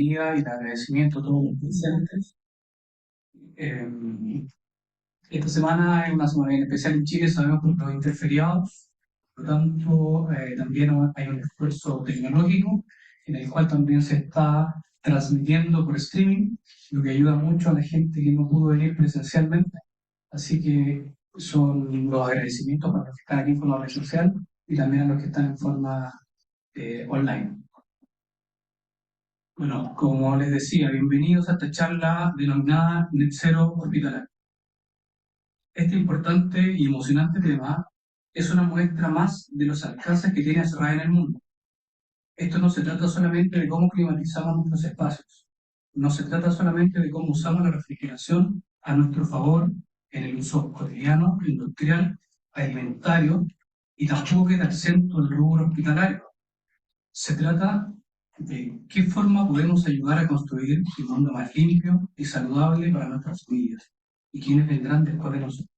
y el agradecimiento a todos los presentes. Esta semana es una semana bien especial en Chile, sabemos por los interferiados, por lo tanto también hay un esfuerzo tecnológico en el cual también se está transmitiendo por streaming, lo que ayuda mucho a la gente que no pudo venir presencialmente. Así que son los agradecimientos para los que están aquí en forma presencial y también a los que están en forma online. Bueno, como les decía, bienvenidos a esta charla denominada Net Zero Hospitalario. Este importante y emocionante tema es una muestra más de los alcances que tiene ASHRAE en el mundo. Esto no se trata solamente de cómo climatizamos nuestros espacios, no se trata solamente de cómo usamos la refrigeración a nuestro favor en el uso cotidiano, industrial, alimentario, y tampoco queda exento el rubro hospitalario. Se trata de qué forma podemos ayudar a construir un mundo más limpio y saludable para nuestras familias y quienes vendrán después de nosotros.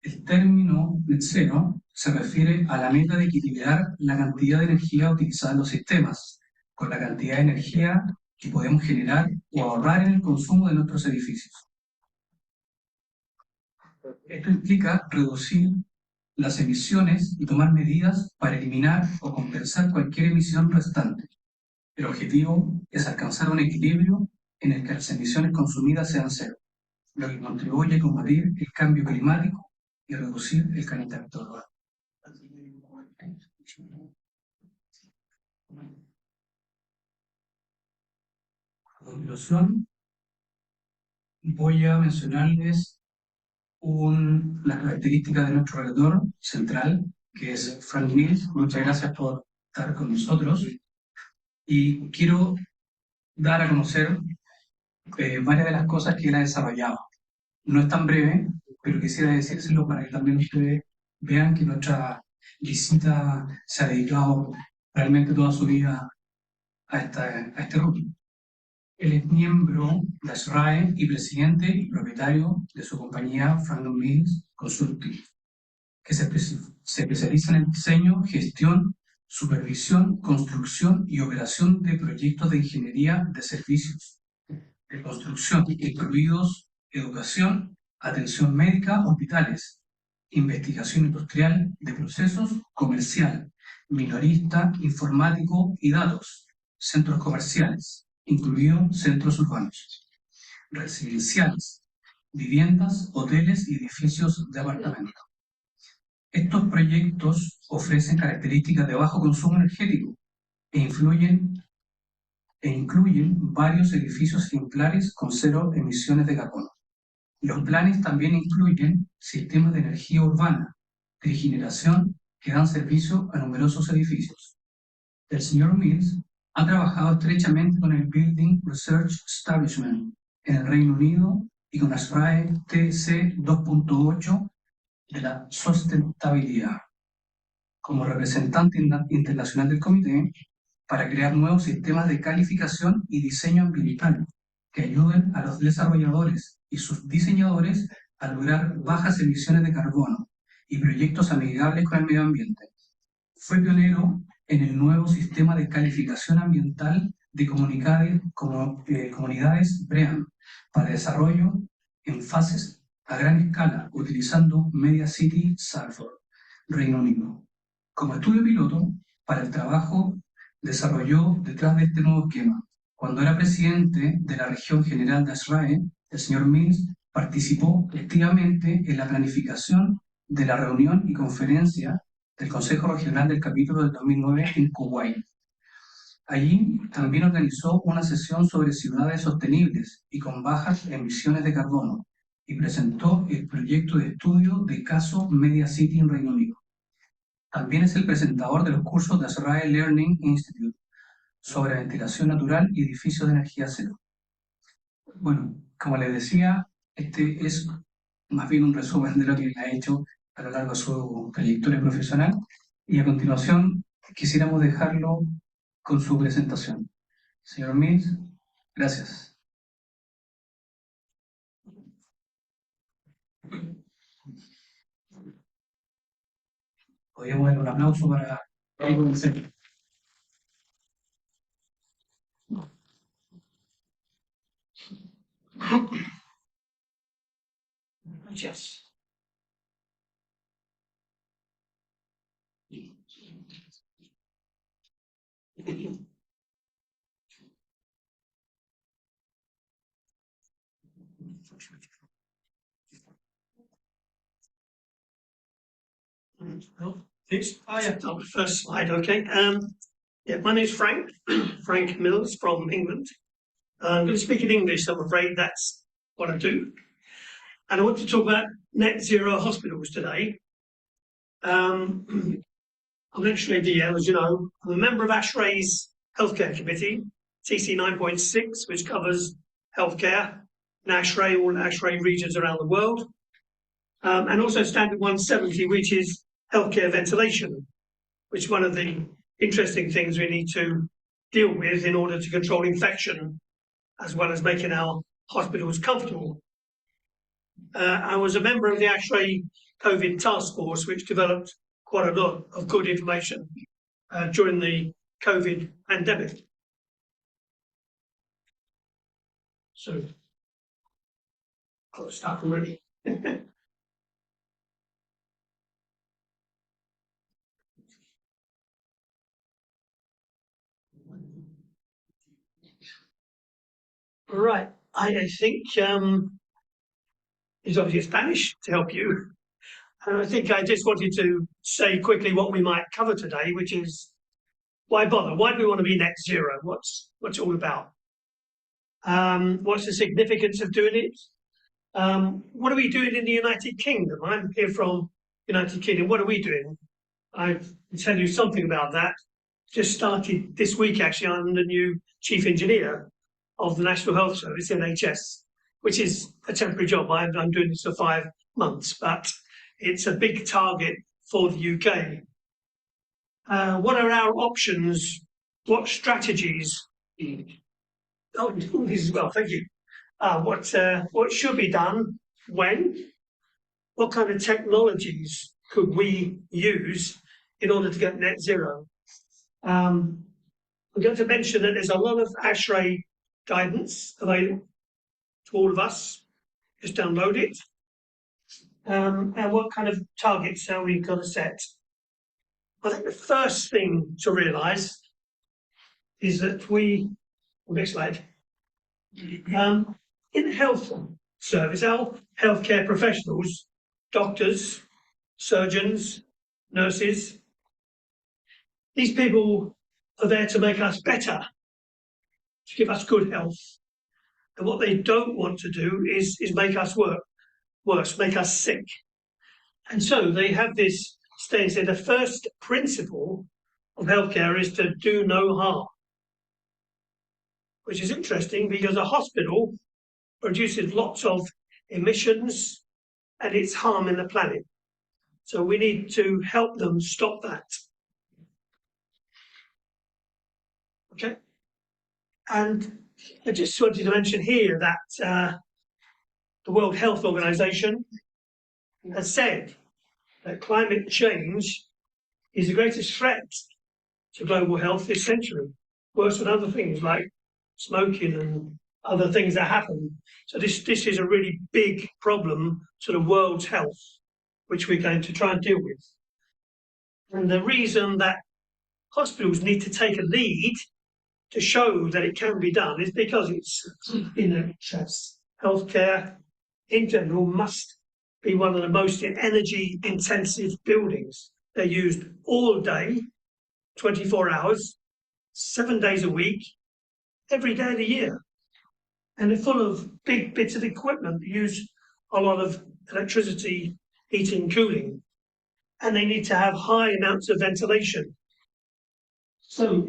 El término net zero se refiere a la meta de equilibrar la cantidad de energía utilizada en los sistemas con la cantidad de energía que podemos generar o ahorrar en el consumo de nuestros edificios. Esto implica reducir las emisiones y tomar medidas para eliminar o compensar cualquier emisión restante. El objetivo es alcanzar un equilibrio en el que las emisiones consumidas sean cero, lo que contribuye a combatir el cambio climático y reducir el calentamiento global. A conclusión, voy a mencionarles las características de nuestro relator central, que es Frank Mills. Muchas gracias por estar con nosotros. Y quiero dar a conocer varias de las cosas que él ha desarrollado. No es tan breve, pero quisiera decírselo para que también ustedes vean que nuestra visita se ha dedicado realmente toda su vida a este rubro. Él es miembro de ASHRAE y presidente y propietario de su compañía Frank Mills Consulting, que se especializa en el diseño, gestión, supervisión, construcción y operación de proyectos de ingeniería de servicios de construcción, incluidos educación, atención médica, hospitales, investigación industrial de procesos, comercial, minorista, informático y datos, centros comerciales, incluidos centros urbanos, residenciales, viviendas, hoteles y edificios de apartamentos. Estos proyectos ofrecen características de bajo consumo energético e incluyen varios edificios ejemplares con cero emisiones de carbono. Los planes también incluyen sistemas de energía urbana, de generación que dan servicio a numerosos edificios. El señor Mills ha trabajado estrechamente con el Building Research Establishment en el Reino Unido y con ASHRAE TC 2.8 de la sostenibilidad como representante internacional del comité para crear nuevos sistemas de calificación y diseño ambiental que ayuden a los desarrolladores y sus diseñadores a lograr bajas emisiones de carbono y proyectos amigables con el medio ambiente. Fue pionero en el nuevo sistema de calificación ambiental de comunidades BREEAM para desarrollo en fases a gran escala, utilizando Media City Salford, Reino Unido. Como estudio piloto para el trabajo desarrolló detrás de este nuevo esquema. Cuando era presidente de la región general de ASHRAE, el señor Mills participó activamente en la planificación de la reunión y conferencia del Consejo Regional del capítulo del 2009 en Kuwait. Allí también organizó una sesión sobre ciudades sostenibles y con bajas emisiones de carbono y presentó el proyecto de estudio de caso Media City en Reino Unido. También es el presentador de los cursos de ASHRAE Learning Institute sobre ventilación natural y edificios de energía cero. Bueno, como les decía, este es más bien un resumen de lo que él ha hecho a lo largo de su trayectoria profesional y a continuación quisiéramos dejarlo con su presentación. Señor Mills, gracias. Podríamos dar un aplauso para él. Yes. The first slide, okay. Yeah, my name's Frank, Frank Mills from England. I'm going to speak in English, I'm afraid that's what I do. And I want to talk about net zero hospitals today. I'm actually DL, as you know. I'm a member of ASHRAE's Healthcare Committee, TC 9.6, which covers healthcare in ASHRAE, all ASHRAE regions around the world. And also Standard 170, which is healthcare ventilation, which is one of the interesting things we need to deal with in order to control infection, as well as making our hospitals comfortable. I was a member of the ASHRAE COVID task force, which developed quite a lot of good information during the COVID pandemic. So, I'll start already. Right, I think it's obviously Spanish to help you. And I think I just wanted to say quickly what we might cover today, which is why bother? Why do we want to be net zero? What's it all about? What's the significance of doing it? What are we doing in the United Kingdom? I'm here from United Kingdom. What are we doing? I'll tell you something about that. Just started this week, actually. I'm the new chief engineer of the National Health Service, NHS, which is a temporary job. I'm doing this for 5 months, but it's a big target for the UK. What are our options? What strategies? Oh, this as well, thank you. What should be done? When? What kind of technologies could we use in order to get net zero? I'm going to mention that there's a lot of ASHRAE guidance available to all of us. Just download it. And what kind of targets are we going to set? I think the first thing to realise is that next slide. In the health service, our healthcare professionals, doctors, surgeons, nurses, these people are there to make us better, to give us good health. And what they don't want to do is make us worse, make us sick. And so they have this saying, the first principle of healthcare is to do no harm, which is interesting because a hospital produces lots of emissions and it's harming the planet. So we need to help them stop that. Okay. And I just wanted to mention here that the World Health Organization has said that climate change is the greatest threat to global health this century, worse than other things like smoking and other things that happen. So this is a really big problem to the world's health, which we're going to try and deal with. And the reason that hospitals need to take a lead to show that it can be done is because it's in the NHS. Healthcare in general must be one of the most energy intensive buildings. They're used all day, 24 hours, 7 days a week, every day of the year. And they're full of big bits of equipment that use a lot of electricity, heating, cooling. And they need to have high amounts of ventilation. So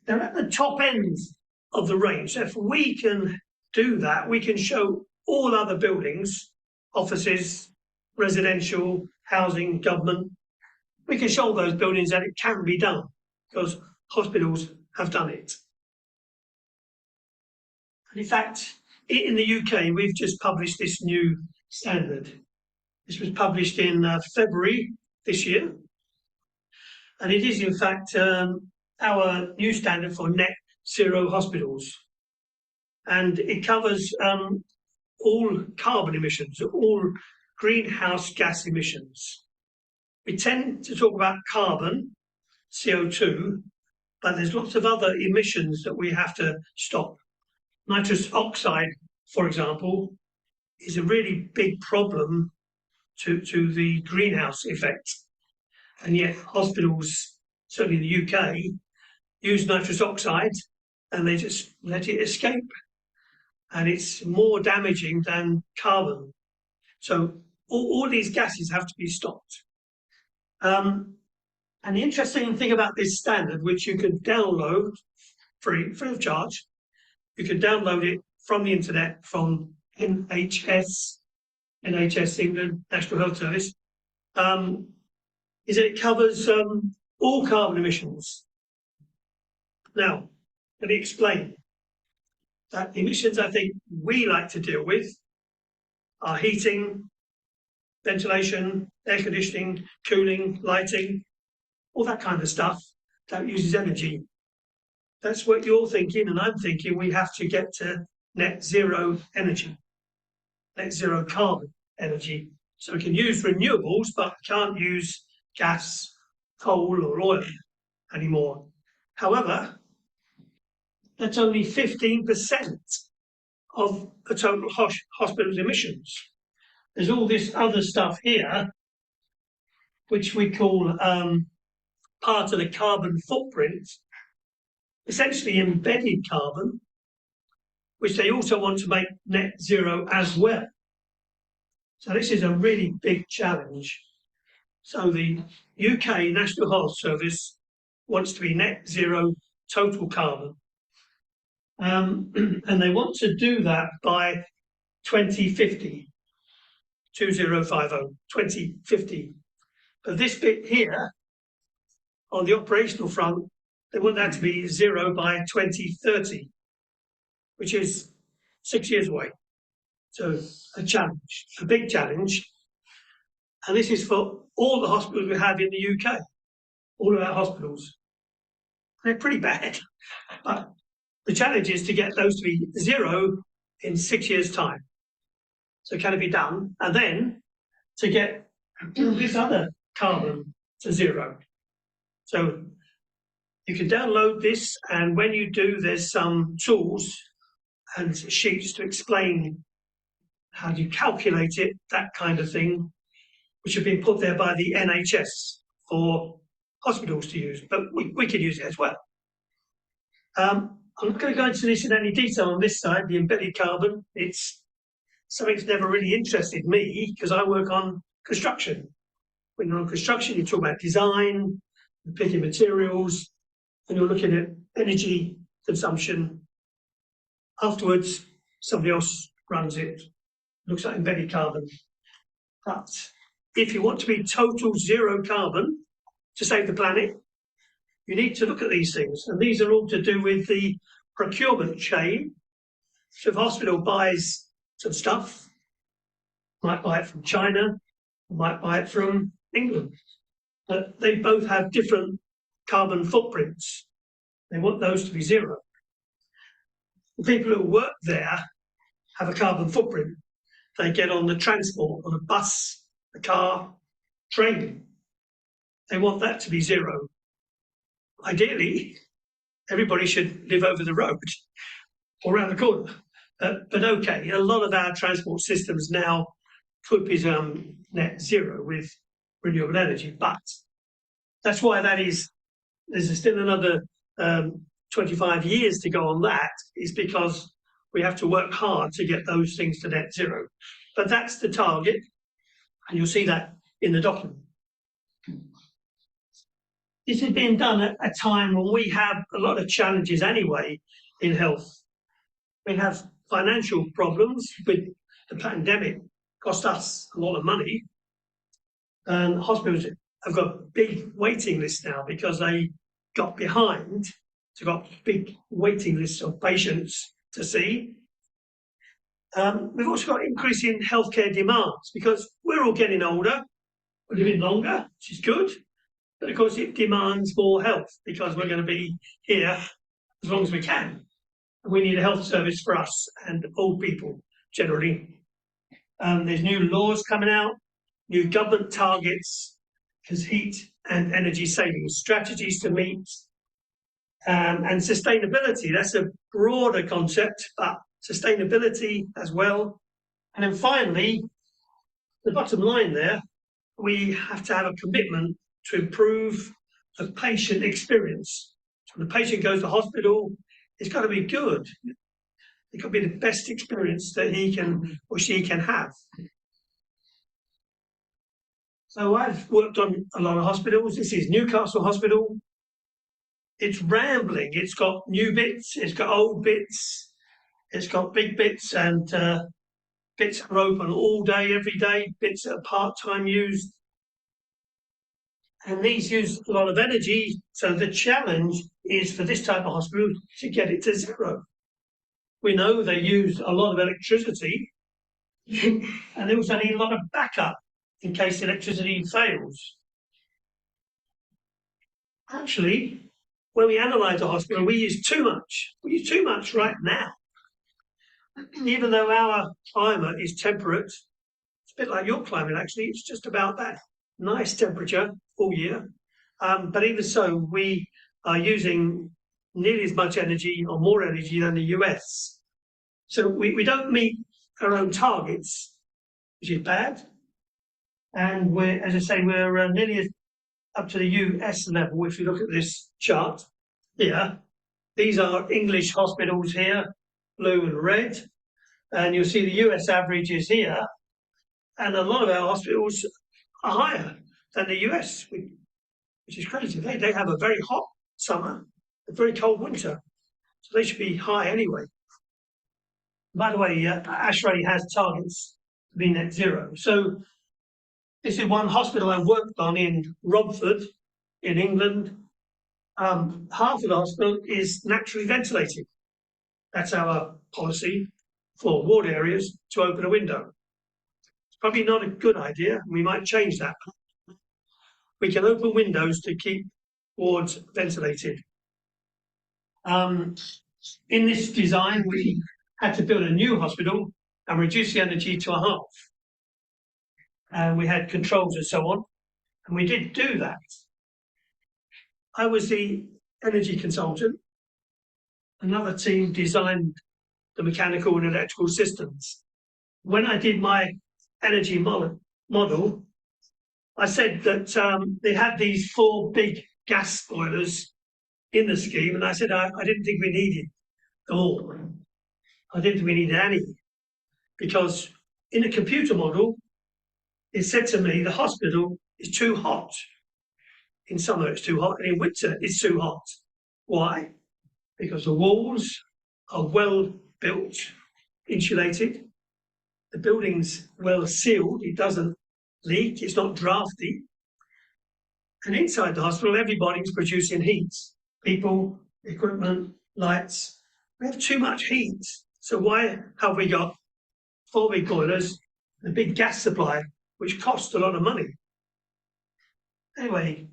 they're at the top end of the range. So if we can do that, we can show all other buildings, offices, residential, housing, government, we can show those buildings that it can be done because hospitals have done it. And in fact, in the UK, we've just published this new standard. This was published in February this year. And it is, in fact, our new standard for net zero hospitals. And it covers all carbon emissions, all greenhouse gas emissions. We tend to talk about carbon, CO2, but there's lots of other emissions that we have to stop. Nitrous oxide, for example, is a really big problem to the greenhouse effect. And yet hospitals, certainly in the UK, use nitrous oxide and they just let it escape. And it's more damaging than carbon. So all these gases have to be stopped. And the interesting thing about this standard, which you can download free of charge, you can download it from the internet from NHS England, National Health Service, is that it covers all carbon emissions. Now, let me explain. That the emissions I think we like to deal with are heating, ventilation, air conditioning, cooling, lighting, all that kind of stuff that uses energy. That's what you're thinking, and I'm thinking we have to get to net zero energy, net zero carbon energy. So we can use renewables, but can't use gas, coal or oil anymore. However, that's only 15% of the total hospital's emissions. There's all this other stuff here, which we call part of the carbon footprint, essentially embedded carbon, which they also want to make net zero as well. So this is a really big challenge. So the UK National Health Service wants to be net zero total carbon. And they want to do that by 2050, 2050. But this bit here, on the operational front, they want that to be zero by 2030, which is 6 years away. So a challenge, a big challenge. And this is for all the hospitals we have in the UK, all of our hospitals. They're pretty bad, but the challenge is to get those to be zero in 6 years' time. So can it be done? And then to get this other carbon to zero. So you can download this, and when you do, there's some tools and sheets to explain how do you calculate it, that kind of thing, which have been put there by the NHS for hospitals to use, but we could use it as well. I'm not going to go into this in any detail on this side, the embedded carbon. It's something that's never really interested me because I work on construction. When you're on construction, you talk about design, you're picking materials, and you're looking at energy consumption. Afterwards, somebody else runs it, looks at embedded carbon. But if you want to be total zero carbon to save the planet, you need to look at these things. And these are all to do with the procurement chain. So if a hospital buys some stuff, might buy it from China, might buy it from England. But they both have different carbon footprints. They want those to be zero. The people who work there have a carbon footprint. They get on the transport, on a bus, a car, train. They want that to be zero. Ideally, everybody should live over the road or around the corner. But okay, a lot of our transport systems now could be net zero with renewable energy, but that's why that is, there's still another 25 years to go on that, is because we have to work hard to get those things to net zero. But that's the target, and you'll see that in the document. This is being done at a time when we have a lot of challenges anyway in health. We have financial problems with the pandemic, cost us a lot of money. And hospitals have got big waiting lists now because they got behind. So got big waiting lists of patients to see. We've also got increasing healthcare demands because we're all getting older, we're living longer, which is good. But of course, it demands more health because we're going to be here as long as we can. And we need a health service for us and old people generally. There's new laws coming out, new government targets, because heat and energy saving strategies to meet, and sustainability. That's a broader concept, but sustainability as well. And then finally, the bottom line there, we have to have a commitment to improve the patient experience. So when the patient goes to hospital, it's got to be good. It could be the best experience that he can or she can have. So I've worked on a lot of hospitals. This is Newcastle Hospital. It's rambling. It's got new bits, it's got old bits, it's got big bits, and bits are open all day, every day, bits that are part-time used. And these use a lot of energy. So the challenge is for this type of hospital to get it to zero. We know they use a lot of electricity and they also need a lot of backup in case electricity fails. Actually, when we analyse a hospital, we use too much. We use too much right now. Even though our climate is temperate, it's a bit like your climate actually, it's just about that nice temperature all year. But even so, we are using nearly as much energy or more energy than the US. So we don't meet our own targets, which is bad. And we're, as I say, we're nearly up to the US level. If you look at this chart here, these are English hospitals here, blue and red. And you'll see the US average is here. And a lot of our hospitals are higher than the US, which is crazy. They have a very hot summer, a very cold winter. So they should be high anyway. By the way, ASHRAE has targets to be net zero. So this is one hospital I worked on in Romford, in England. Half of the hospital is naturally ventilated. That's our policy for ward areas, to open a window. It's probably not a good idea. We might change that. We can open windows to keep wards ventilated. In this design, we had to build a new hospital and reduce the energy to a half. And we had controls and so on. And we did do that. I was the energy consultant. Another team designed the mechanical and electrical systems. When I did my energy model, I said that they had these 4 big gas boilers in the scheme, and I said I didn't think we needed them all. I didn't think we needed any, because in a computer model, it said to me the hospital is too hot. In summer it's too hot, and in winter it's too hot. Why? Because the walls are well built, insulated. The building's well sealed, it doesn't leak, it's not drafty. And inside the hospital, everybody's producing heat. People, equipment, lights. We have too much heat. So why have we got 4 big boilers, a big gas supply, which costs a lot of money? Anyway,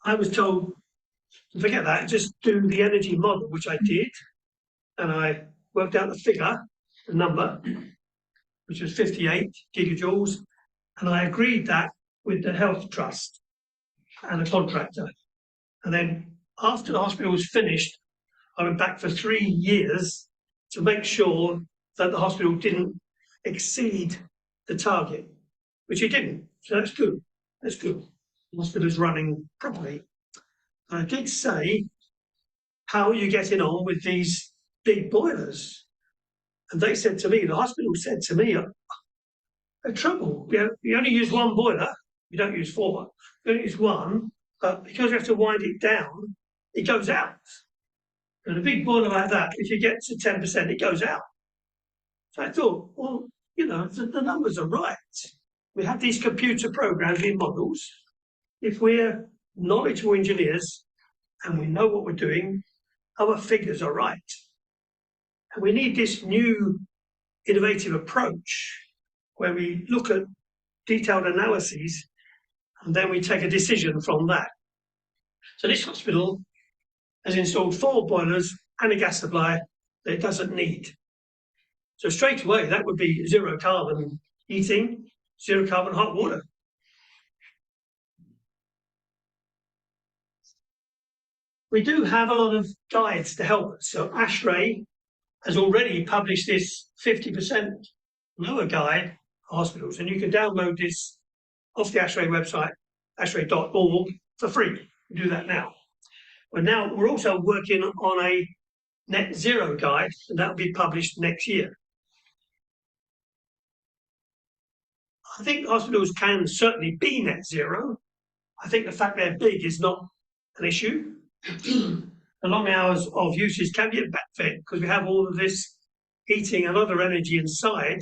I was told, forget that, just do the energy model, which I did. And I worked out the figure, the number, which was 58 gigajoules. And I agreed that with the health trust and the contractor. And then after the hospital was finished, I went back for 3 years to make sure that the hospital didn't exceed the target, which it didn't. So that's good. That's good. The hospital is running properly. And I did say, how are you getting on with these big boilers? And they said to me, the hospital said to me, the trouble, we only use 1 boiler, we don't use 4, we only use 1, but because we have to wind it down, it goes out. And a big boiler like that, if you get to 10%, it goes out. So I thought, well, you know, the numbers are right. We have these computer programming models. If we're knowledgeable engineers and we know what we're doing, our figures are right. And we need this new innovative approach where we look at detailed analyses and then we take a decision from that. So this hospital has installed 4 boilers and a gas supply that it doesn't need. So straight away, that would be zero carbon heating, zero carbon hot water. We do have a lot of guides to help us. So ASHRAE has already published this 50% lower guide for hospitals, and you can download this off the ASHRAE website, ashrae.org, for free. You do that now. But now we're also working on a net zero guide, and that will be published next year. I think hospitals can certainly be net zero. I think the fact they're big is not an issue. The long hours of usage can be a benefit because we have all of this heating and other energy inside,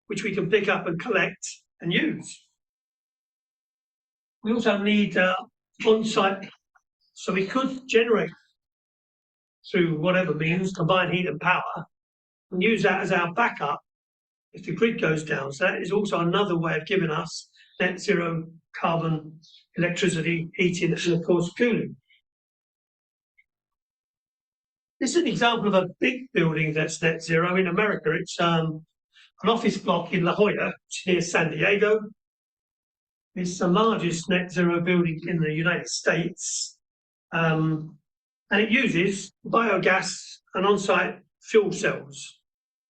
which we can pick up and collect and use. We also need on-site, so we could generate through whatever means, combined heat and power, and use that as our backup if the grid goes down. So that is also another way of giving us net zero carbon electricity, heating, and of course cooling. This is an example of a big building that's net zero in America. It's an office block in La Jolla, near San Diego. It's the largest net zero building in the United States. And it uses biogas and on-site fuel cells.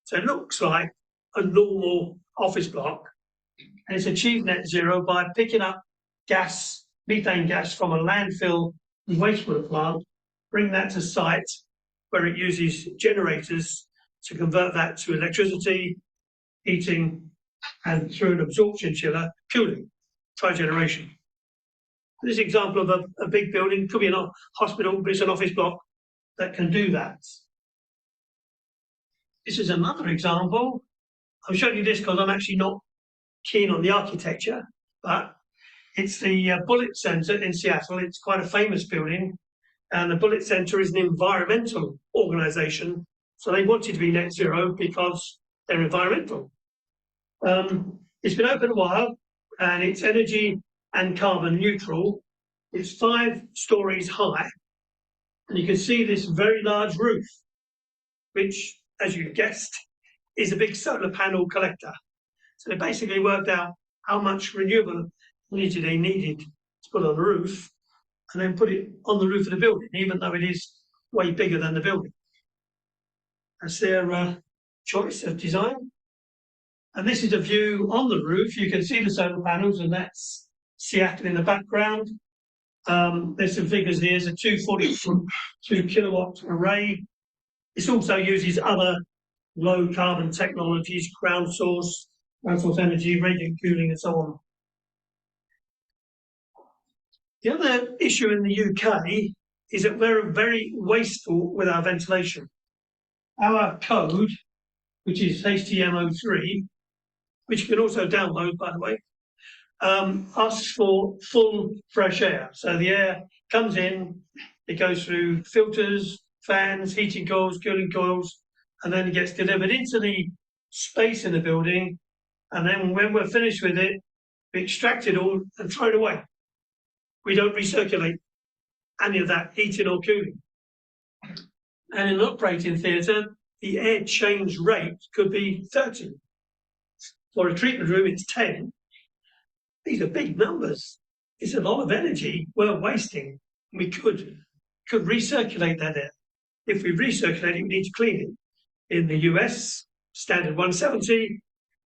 So it looks like a normal office block. And it's achieved net zero by picking up gas, methane gas from a landfill and wastewater plant, bring that to site where it uses generators to convert that to electricity, heating, and through an absorption chiller, cooling, trigeneration. This example of a big building, could be a hospital, but it's an office block that can do that. This is another example. I'm showing you this because I'm actually not keen on the architecture, but it's the Bullitt Center in Seattle. It's quite a famous building, and the Bullitt Center is an environmental organization, so they wanted to be net zero because they're environmental. It's been open a while, and it's energy and carbon neutral. It's 5 stories high, and you can see this very large roof, which, as you guessed, is a big solar panel collector. So they basically worked out how much renewable energy they needed to put on the roof, and then put it on the roof of the building, even though it is way bigger than the building. That's their choice of design. And this is a view on the roof. You can see the solar panels, and that's Seattle in the background. There's some figures here. It's a 242 kilowatt array. This also uses other low carbon technologies, ground source energy, radiant cooling, and so on. The other issue in the UK is that we're very wasteful with our ventilation. Our code, which is HTM03, which you can also download, by the way, asks for full fresh air. So the air comes in, it goes through filters, fans, heating coils, cooling coils, and then it gets delivered into the space in the building. And then when we're finished with it, we extract it all and throw it away. We don't recirculate any of that heating or cooling. And in an operating theatre, the air change rate could be 30. For a treatment room, it's 10. These are big numbers. It's a lot of energy we're wasting. We could recirculate that air. If we recirculate it, we need to clean it. In the US, standard 170,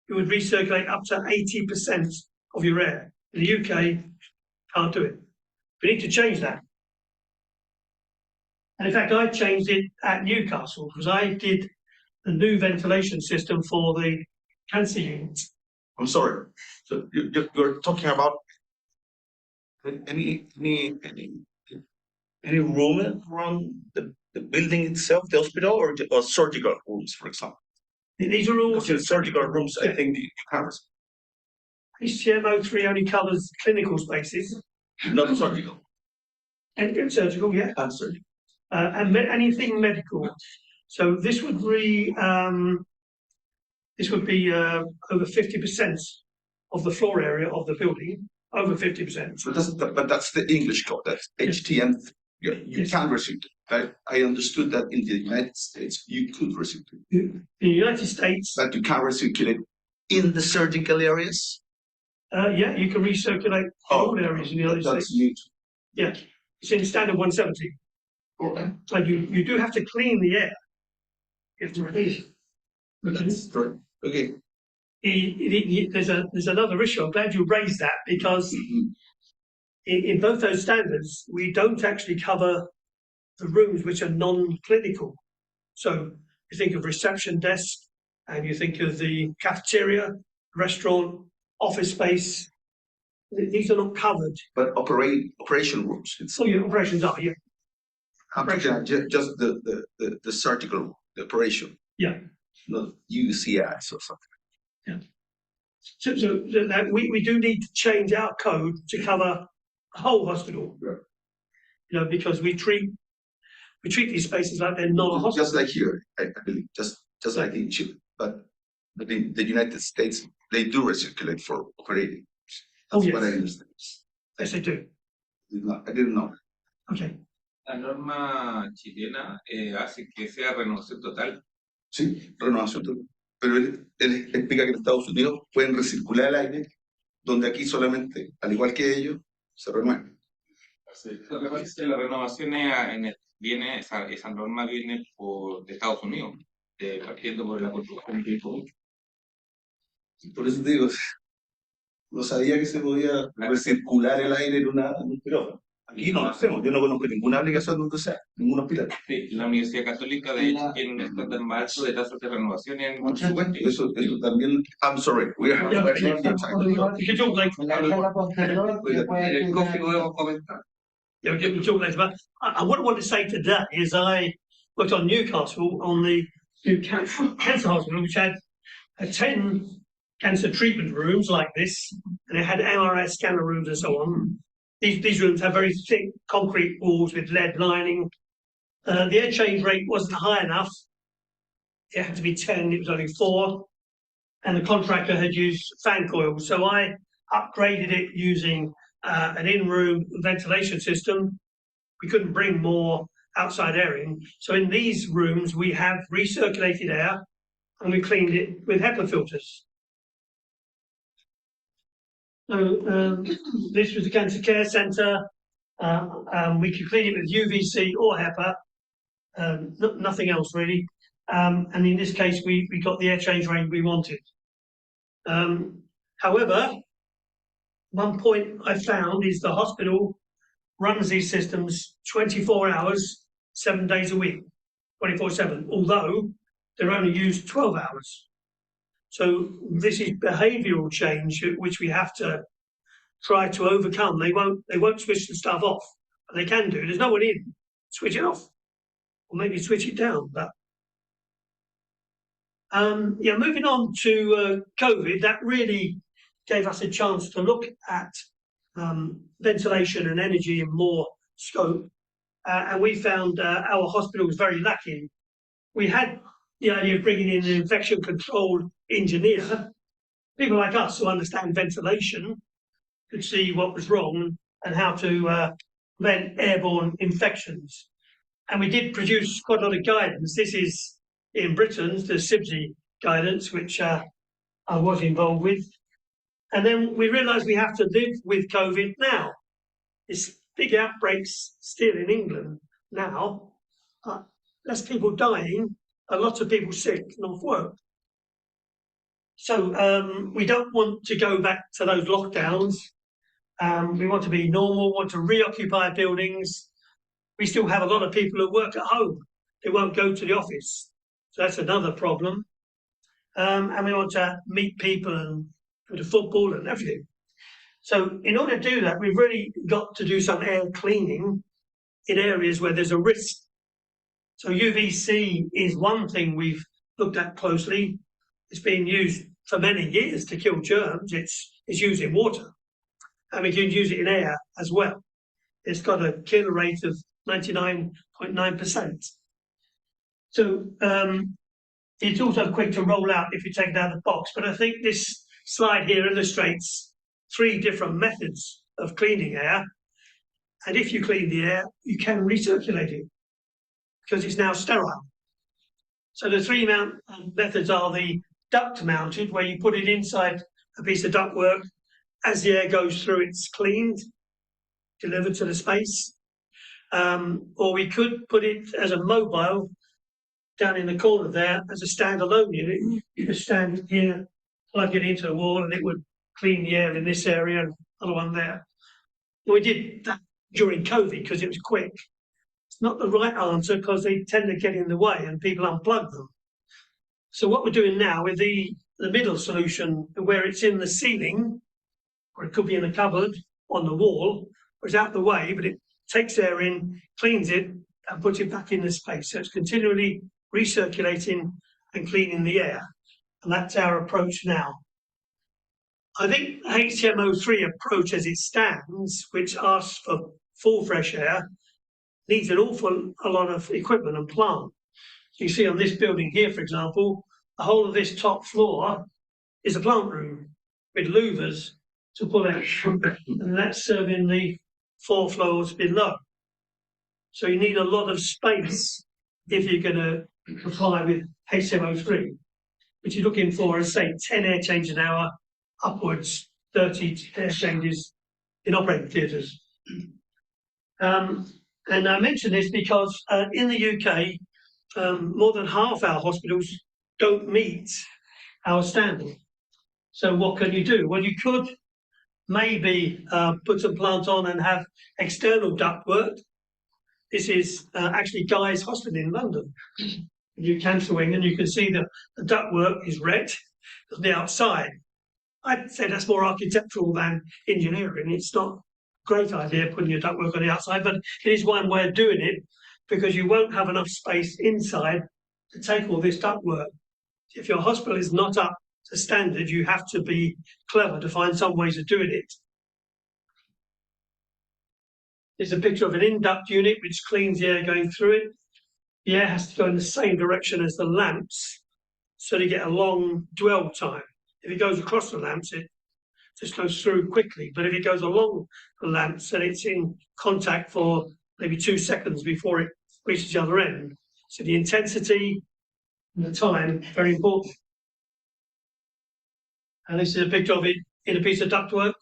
you would recirculate up to 80% of your air. In the UK, can't do it. We need to change that. And in fact, I changed it at Newcastle because I did the new ventilation system for the cancer unit. I'm sorry. So you're talking about any room around the building itself, the hospital, or surgical rooms, for example? These are all surgical rooms. I think the covers. HTM03 only covers clinical spaces. Not surgical. And surgical, yeah. And surgical. And anything medical. So this would be over 50% of the floor area of the building. Over 50%. But that's the English code. That's HTM. You can receive it. I understood that in the United States you could recirculate, In the United States, but you can't recirculate in the surgical areas. yeah, you can recirculate in all areas in the United That's States. new. Yeah, it's in standard 170. Okay. And you do have to clean the air. You have to release it. That's right. Okay. There's another issue. I'm glad you raised that because in both those standards, we don't actually cover the rooms which are non-clinical. So you think of reception desk and you think of the cafeteria, restaurant, office space. These are not covered. But operation rooms. So your operations are, yeah. Yeah, just the surgical room, the operation. Yeah. Not UCS or something. Yeah. So that we do need to change our code to cover the whole hospital. Yeah. You know, because we treat these spaces like they're not a hospital. Just like here, I believe, just like in Chile. But in the United States, they do recirculate for operating. That's what I understand. Yes, they do. I didn't know. Okay. La norma chilena hace que sea renovación total. Sí, renovación total. Pero él explica que en Estados Unidos pueden recircular el aire, donde aquí solamente, al igual que ellos, se renueva. Lo que pasa es que la renovación viene, esa norma viene de Estados Unidos, partiendo por la construcción que hizo. Por eso te digo, no sabía que se podía recircular el aire en un quirófano. Aquí no lo hacemos, yo no conozco ninguna aplicación donde sea, ningún hospital. Sí, la Universidad Católica de hecho tiene un estándar más alto de tasas de renovación en Eso también. I'm sorry, we are El código debo comentar. Yeah, we'll talk later. But what I want to say today is I worked on Newcastle on the new cancer hospital, which had 10 cancer treatment rooms like this, and it had MRI scanner rooms and so on. These rooms have very thick concrete walls with lead lining. The air change rate wasn't high enough. It had to be 10, it was only 4. And the contractor had used fan coils. So I upgraded it using an in-room ventilation system. We couldn't bring more outside air in. So in these rooms, we have recirculated air and we cleaned it with HEPA filters. So this was the Cancer Care Centre. We could clean it with UVC or HEPA, nothing else really. And in this case, we got the air change rate we wanted. However, one point I found is the hospital runs these systems 24 hours, 7 days a week, 24/7, although they're only used 12 hours. So this is behavioural change, which we have to try to overcome. They won't switch the stuff off, but they can do. There's no one in. Switch it off, or maybe switch it down. But yeah, moving on to COVID, that really gave us a chance to look at ventilation and energy in more scope, and we found our hospital was very lacking. We had the idea of bringing in an infection control engineer. People like us who understand ventilation could see what was wrong and how to prevent airborne infections. And we did produce quite a lot of guidance. This is in Britain's, the SIBSI guidance, which I was involved with. And then we realised we have to live with COVID now. This big outbreaks still in England now. Less people dying, a lot of people sick and off work. So we don't want to go back to those lockdowns. We want to be normal, want to reoccupy buildings. We still have a lot of people who work at home. They won't go to the office. So that's another problem. And we want to meet people and go to football and everything. So in order to do that, we've really got to do some air cleaning in areas where there's a risk. So UVC is one thing we've looked at closely. It's been used for many years to kill germs. It's used in water, and we can use it in air as well. It's got a kill rate of 99.9%. So it's also quick to roll out if you take it out of the box. But I think this slide here illustrates 3 different methods of cleaning air. And if you clean the air, you can recirculate it. because it's now sterile. So the three methods are the duct mounted, where you put it inside a piece of ductwork. As the air goes through, it's cleaned, delivered to the space. Or we could put it as a mobile down in the corner there as a standalone unit. You could stand it here, plug it into the wall, and it would clean the air in this area and another one there. And we did that during COVID because it was quick. It's not the right answer because they tend to get in the way and people unplug them. So what we're doing now with the middle solution, where it's in the ceiling, or it could be in a cupboard on the wall, or it's out the way, but it takes air in, cleans it, and puts it back in the space. So it's continually recirculating and cleaning the air. And that's our approach now. I think HMO3 approach as it stands, which asks for full fresh air, needs an awful a lot of equipment and plant. You see on this building here, for example, the whole of this top floor is a plant room with louvers to pull out, and that's serving the 4 floors below. So you need a lot of space if you're going to comply with HMO3, which you're looking for, as say, 10 air changes an hour, upwards 30 air changes in operating theatres. And I mention this because in the UK, more than half our hospitals don't meet our standard. So what can you do? Well, you could maybe put some plant on and have external ductwork. This is actually Guy's Hospital in London. You cancer wing, and you can see the ductwork is red on the outside. I'd say that's more architectural than engineering. It's not a great idea putting your ductwork on the outside, but it is one way of doing it because you won't have enough space inside to take all this ductwork. If your hospital is not up to standard, you have to be clever to find some ways of doing it. There's a picture of an induct unit which cleans the air going through it. The air has to go in the same direction as the lamps, so you get a long dwell time. If it goes across the lamps, it just goes through quickly. But if it goes along the lamps, then it's in contact for maybe 2 seconds before it reaches the other end. So the intensity and the time, very important. And this is a picture of it in a piece of ductwork.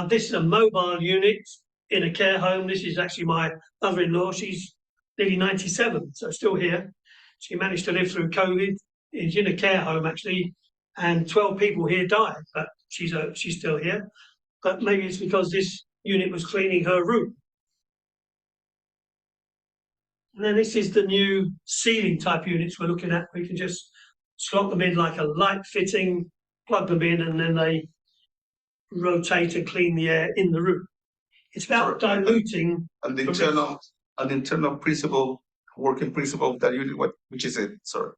This is a mobile unit in a care home. This is actually my mother-in-law. She's nearly 97, so still here. She managed to live through COVID. She's in a care home, actually, and 12 people here died, but she's still here. But maybe it's because this unit was cleaning her room. And then this is the new ceiling type units we're looking at. We can just slot them in like a light fitting, plug them in, and then they rotate and clean the air in the room. It's about diluting. And the internal principle, working principle of that unit, which is it? Sorry.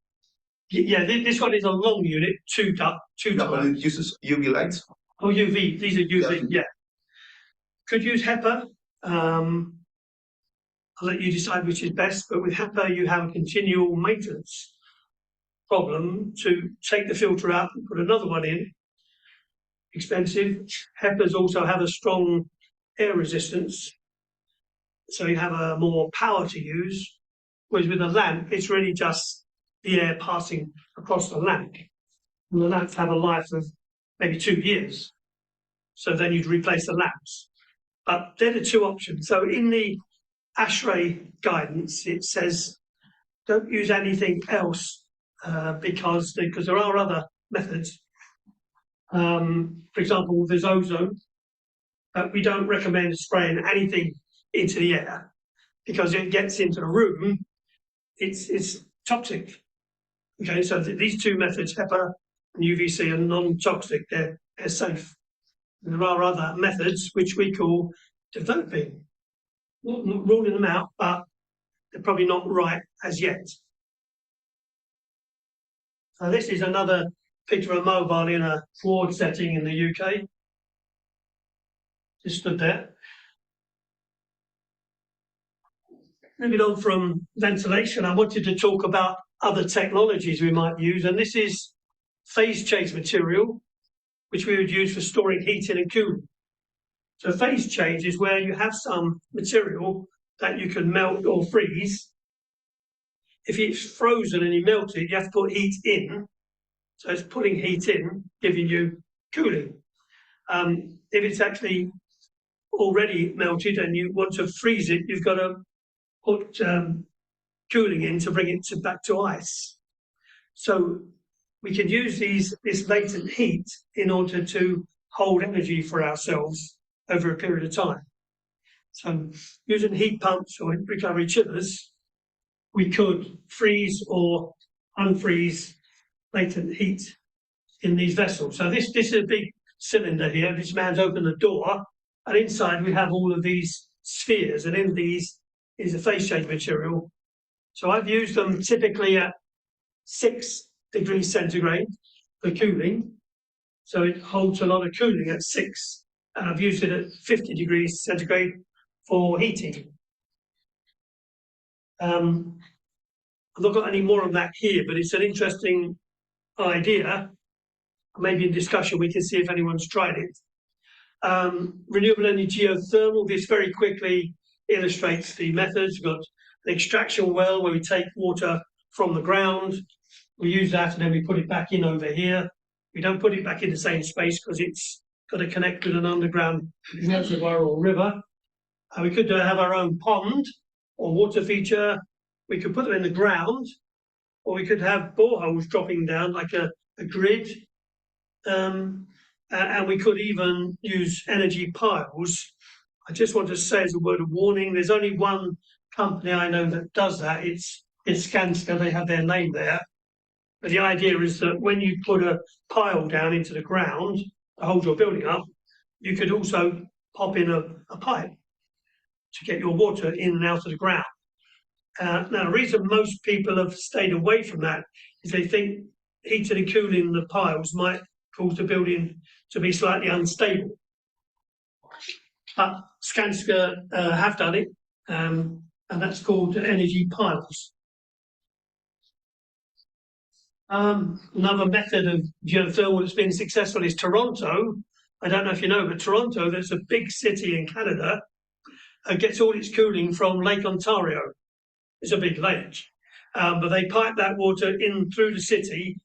Yeah, this one is a long unit, two No, but times. it uses UV lights. Oh, UV. These are UV. Yeah. Could use HEPA. I'll let you decide which is best. But with HEPA, you have a continual maintenance problem to take the filter out and put another one in. Expensive. HEPAs also have a strong air resistance, so you have a more power to use. Whereas with a lamp, it's really just the air passing across the lamp. And the lamps have a life of maybe 2 years. So then you'd replace the lamps. But they're the two options. So in the ASHRAE guidance, it says don't use anything else because there are other methods. For example, there's ozone. We don't recommend spraying anything into the air because if it gets into the room, it's toxic. Okay, so these two methods, HEPA and UVC, are non-toxic. They're safe. And there are other methods which we call developing. Not ruling them out, but they're probably not right as yet. So this is another picture of a mobile in a ward setting in the UK. Just stood there. Moving on from ventilation, I wanted to talk about other technologies we might use, and this is phase change material, which we would use for storing heating and cooling. So phase change is where you have some material that you can melt or freeze. If it's frozen and you melt it, you have to put heat in. So it's putting heat in, giving you cooling. If it's actually already melted and you want to freeze it, you've got to put cooling in to bring it back to ice. So we can use this latent heat in order to hold energy for ourselves over a period of time. So using heat pumps or recovery chillers, we could freeze or unfreeze latent heat in these vessels. So this is a big cylinder here. This man's opened the door, and inside we have all of these spheres, and in these is a phase change material. So I've used them typically at 6 degrees centigrade for cooling. So it holds a lot of cooling at 6, and I've used it at 50 degrees centigrade for heating. I've not got any more on that here, but it's an interesting idea. Maybe in discussion we can see if anyone's tried it. Renewable energy geothermal, this very quickly illustrates the methods. We've got an extraction well where we take water from the ground, we use that and then we put it back in over here. We don't put it back in the same space because it's got to connect with an underground reservoir or river. We could have our own pond or water feature. We could put them in the ground, or we could have boreholes dropping down like a grid. And we could even use energy piles. I just want to say as a word of warning, there's only one company I know that does that. It's Skanska, they have their name there. But the idea is that when you put a pile down into the ground to hold your building up, you could also pop in a pipe to get your water in and out of the ground. Now, the reason most people have stayed away from that is they think heating and cooling the piles might cause the building to be slightly unstable. But Skanska have done it, and that's called energy piles. Another method of geothermal that's been successful is Toronto. I don't know if you know, but Toronto, that's a big city in Canada, gets all its cooling from Lake Ontario. It's a big lake. But they pipe that water in through the city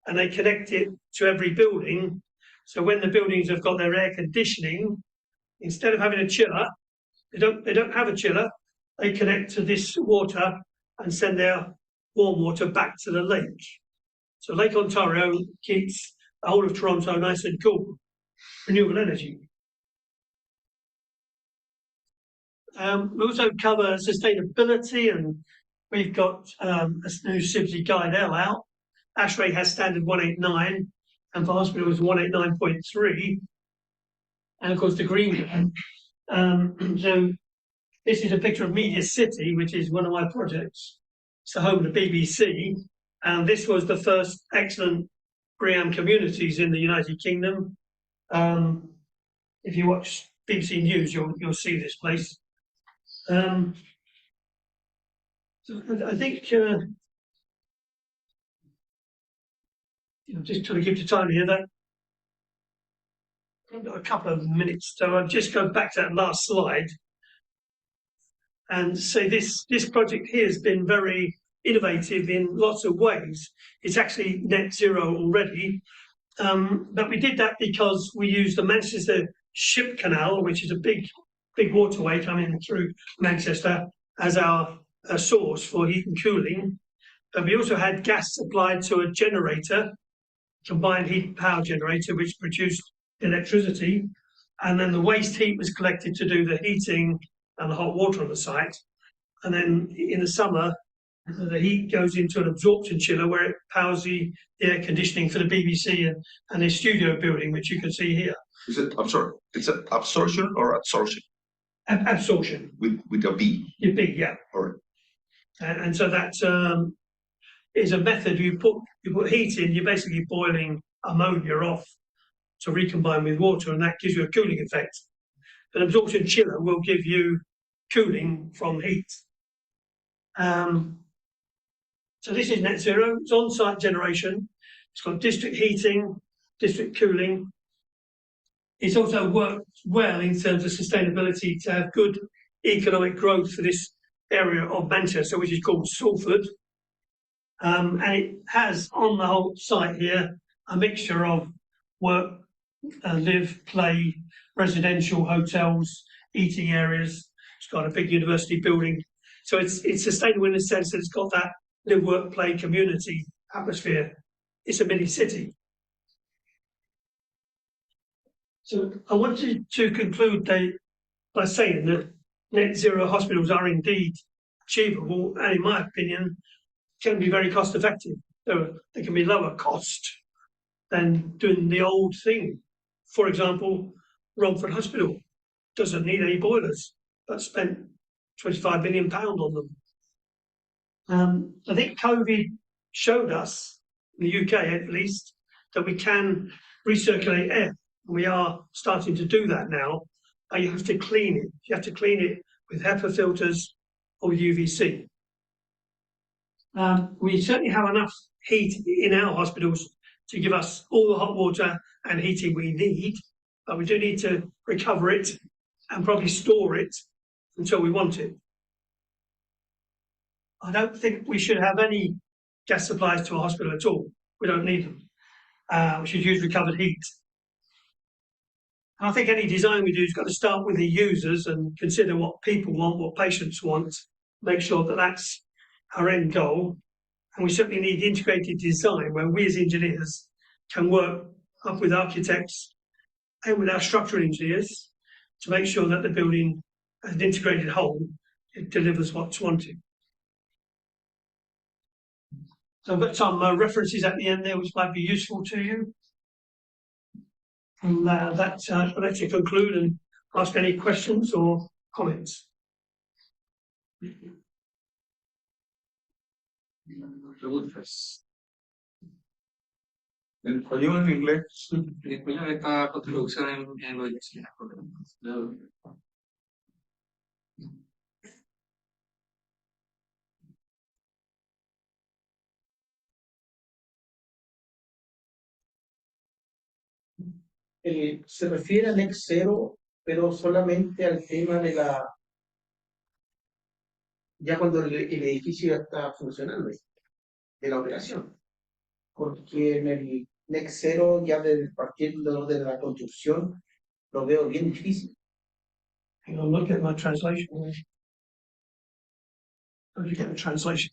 and they connect it to every building. So when the buildings have got their air conditioning, instead of having a chiller, they don't have a chiller, they connect to this water and send their warm water back to the lake. So Lake Ontario keeps the whole of Toronto nice and cool. Renewable energy. We also cover sustainability, and we've got a new CIBSE Guide L out. ASHRAE has standard 189, and for hospital is 189.3. And of course the green one. So this is a picture of Media City, which is one of my projects. It's the home of the BBC, and this was the first excellent BREEAM communities in the United Kingdom. If you watch BBC News, you'll see this place. So I think just trying to keep the time here. That I've got a couple of minutes, so I'll just go back to that last slide and say this project here has been very innovative in lots of ways. It's actually net zero already, but we did that because we used the Manchester Ship Canal, which is a big waterway coming through Manchester, as our source for heat and cooling. But we also had gas supplied to a generator, combined heat and power generator, which produced electricity, and then the waste heat was collected to do the heating and the hot water on the site. And then in the summer, the heat goes into an absorption chiller where it powers the air conditioning for the BBC and the studio building, which you can see here. Is it? I'm sorry. It's an absorption or absorption? Absorption. With a B. With B, yeah. All right. And so that is a method. You put heat in. You're basically boiling ammonia off to recombine with water, and that gives you a cooling effect. An absorption chiller will give you cooling from heat. So this is net zero. It's on-site generation. It's got district heating, district cooling. It's also worked well in terms of sustainability to have good economic growth for this area of Manchester, which is called Salford. And it has on the whole site here a mixture of work, live, play, residential, hotels, eating areas. It's got a big university building. So it's sustainable in the sense that it's got that live, work, play community atmosphere. It's a mini city. So I wanted to conclude by saying that net zero hospitals are indeed achievable and, in my opinion, can be very cost effective. They can be lower cost than doing the old thing. For example, Romford Hospital doesn't need any boilers, but spent £25 million on them. I think COVID showed us, in the UK at least, that we can recirculate air. We are starting to do that now, but you have to clean it. You have to clean it with HEPA filters or with UVC. We certainly have enough heat in our hospitals to give us all the hot water and heating we need, but we do need to recover it and probably store it until we want it. I don't think we should have any gas supplies to a hospital at all. We don't need them. We should use recovered heat. I think any design we do has got to start with the users and consider what people want, what patients want, make sure that that's our end goal. And we certainly need integrated design where we as engineers can work up with architects and with our structural engineers to make sure that the building as an integrated whole, it delivers what's wanted. So I've got some references at the end there which might be useful to you. And that's I'd like to conclude and ask any questions or comments. Preguntas. ¿En español o en inglés? En español está con traducción en lo de Chile. Se refiere al ex cero, pero solamente al tema de ya cuando el edificio ya está funcionando, de la operación. Porque en el next zero, ya partiendo de la construcción, lo veo bien difícil. Hang on, look at my translation. How do you get the translation?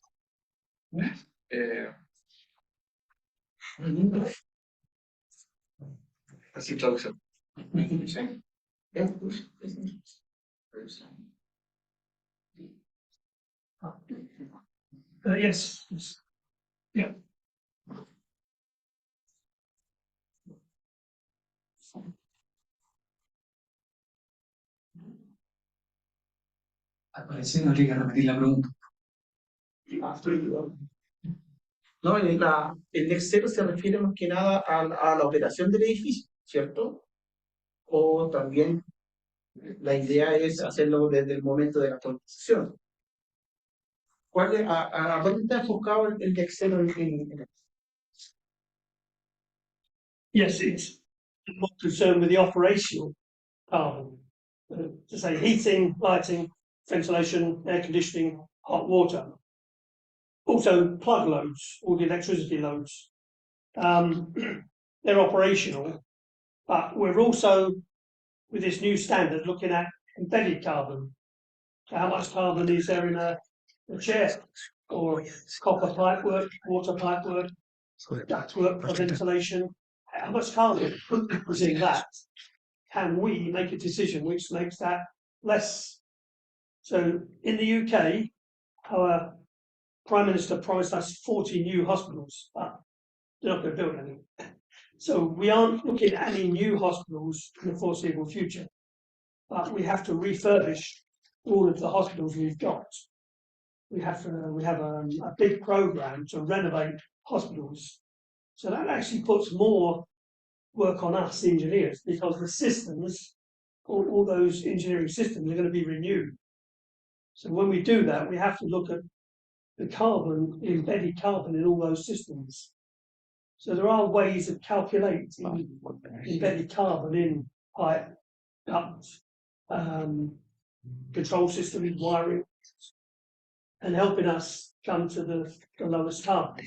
Así traducción. Sí. Yes. Yeah. Al parecer no habría que repetir la pregunta. No, el next zero se refiere más que nada a la operación del edificio, ¿cierto? O también la idea es hacerlo desde el momento de la construcción. ¿A dónde está enfocado el next zero en Yes, it's more concerned with the operational carbon. To say heating, lighting, ventilation, air conditioning, hot water. Also plug loads, all the electricity loads. They're operational, but we're also, with this new standard, looking at embedded carbon. So how much carbon is there in a chair, or copper pipe work, water pipe work, duct work for ventilation? How much carbon is in that? Can we make a decision which makes that less? So in the UK, our Prime Minister promised us 40 new hospitals, but they're not going to build any. So we aren't looking at any new hospitals in the foreseeable future, but we have to refurbish all of the hospitals we've got. We have a big program to renovate hospitals. So that actually puts more work on us engineers, because the systems, all those engineering systems are going to be renewed. So when we do that, we have to look at the carbon, embedded carbon in all those systems. So there are ways of calculating embedded carbon in pipe, duct, control system is wiring, and helping us come to the lowest carbon.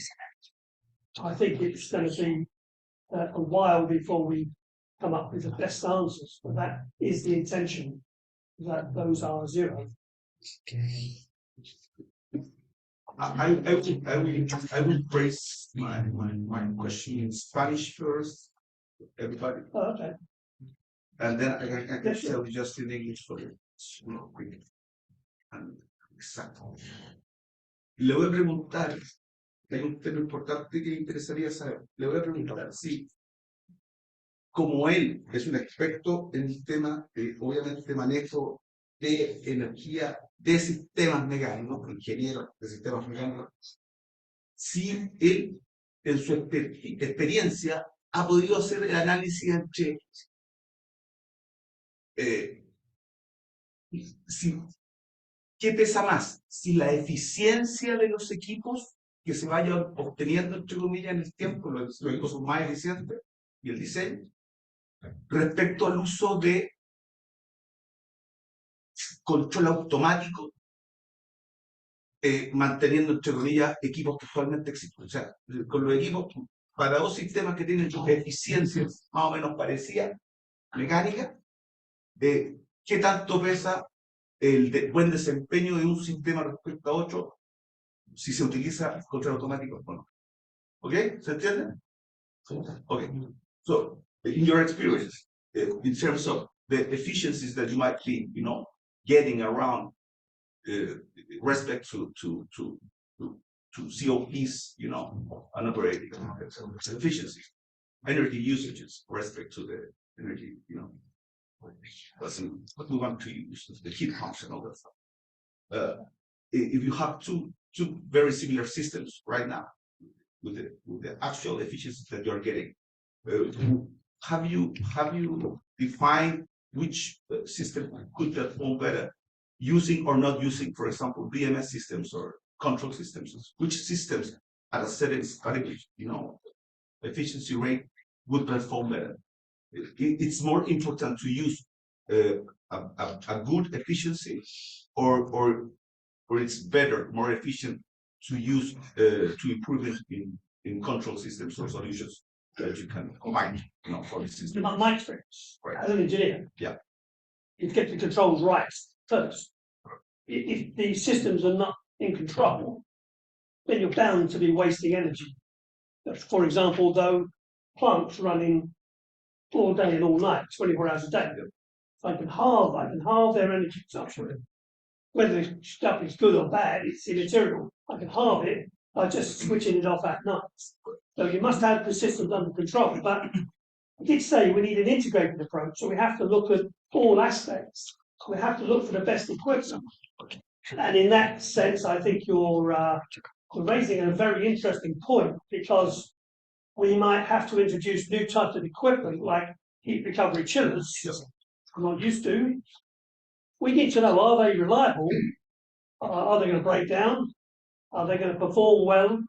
I think it's going to be a while before we come up with the best answers, but that is the intention, that those are zero. I will phrase my question in Spanish first, everybody, Oh, okay. and then I can Yes, sure. tell you just in English for you. Quick and exacto. Le voy a preguntar, hay un tema importante que me interesaría saber. Le voy a preguntar si, como él es un experto en el tema, obviamente manejo de energía de sistemas mecánicos, ingeniero de sistemas mecánicos, si él, en su experiencia, ha podido hacer el análisis entre ¿qué pesa más? Si la eficiencia de los equipos que se vayan obteniendo, entre comillas, en el tiempo, los equipos son más eficientes, y el diseño, respecto al uso de control automático, manteniendo, entre comillas, equipos que actualmente existen. O sea, con los equipos, para dos sistemas que tienen eficiencias más o menos parecidas, mecánicas, ¿qué tanto pesa el buen desempeño de un sistema respecto a otro si se utiliza control automático o no? ¿Ok? ¿Se entiende? Okay. So, in your experience, in terms of the efficiencies that you might be, getting around respect to COPs, and operating efficiency, energy usages, respect to the energy, what we want to use, the heat pumps and all that stuff. If you have two very similar systems right now, with the actual efficiency that you're getting, have you defined which system could perform better, using or not using, for example, BMS systems or control systems? Which systems at a certain efficiency rate would perform better? It's more important to use a good efficiency, or it's better, more efficient to use to improve it in control systems or solutions that you can combine, for the system. My experience, Right. as an engineer, Yeah. you get the controls right first. If the systems are not in control, then you're bound to be wasting energy. For example, though, plants running all day and all night, 24 hours a day, I can halve their energy consumption. Whether the stuff is good or bad, it's immaterial. I can halve it by just switching it off at night. So you must have the systems under control. But I did say we need an integrated approach, so we have to look at all aspects. We have to look for the best equipment. And in that sense, I think you're raising a very interesting point, because we might have to introduce new types of equipment like heat recovery chillers. Yes. I'm not used to. We need to know, are they reliable? Are they going to break down? Are they going to perform well?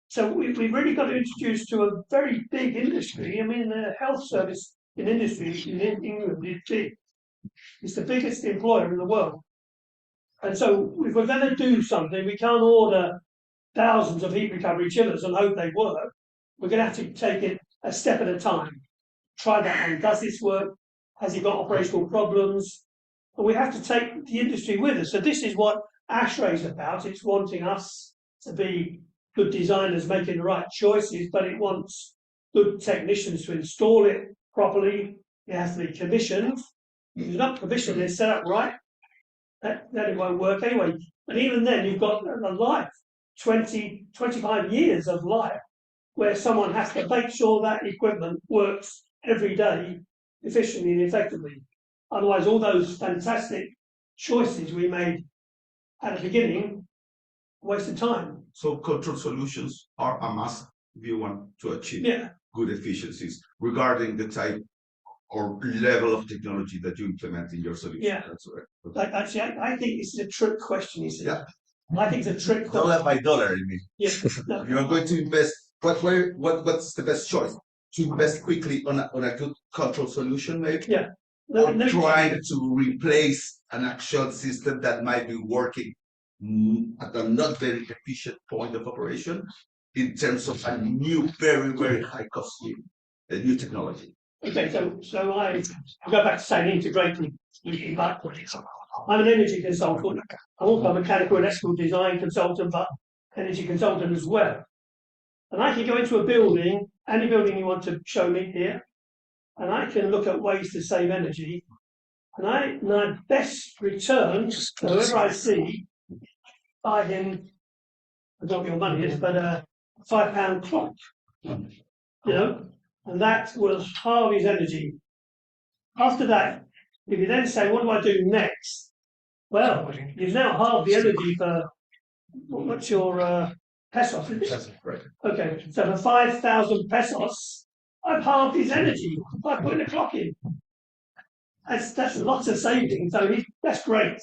So we've really got to introduce to a very big industry. I mean, the health service in industry in England is big. It's the biggest employer in the world. And so if we're going to do something, we can't order thousands of heat recovery chillers and hope they work. We're going to have to take it a step at a time. Try that one. Does this work? Has it got operational problems? But we have to take the industry with us. So this is what ASHRAE is about. It's wanting us to be good designers, making the right choices, but it wants good technicians to install it properly. It has to be commissioned. If it's not commissioned, it's set up right, then it won't work anyway. And even then, you've got a life, 20, 25 years of life, where someone has to make sure that equipment works every day efficiently and effectively. Otherwise, all those fantastic choices we made at the beginning, wasted time. So control solutions are a must if you want to achieve good efficiencies regarding the type or level of technology that you implement in your solution. Yeah. That's right. Like, actually, I think this is a trick question, you see. Yeah. I think it's a trick question. Dollar by dollar, I mean. Yeah. No. You're going to invest. What's the best choice? To invest quickly on a good control solution, maybe. Yeah. I'm trying to replace an actual system that might be working at a not very efficient point of operation in terms of a new, very, very high cost new technology. Okay, so I go back to saying integrating, but I'm an energy consultant. I'm also a mechanical and electrical design consultant, but energy consultant as well. And I can go into a building, any building you want to show me here, and I can look at ways to save energy. And my best return, whoever I see, buy him, I don't know what your money is, but a £5 clock, you know, and that will halve his energy. After that, if you then say, what do I do next? Well, you've now halved the energy for, what's your pesos? That's right. Okay, so for 5,000 pesos, I've halved his energy by putting a clock in. That's lots of savings. So that's great.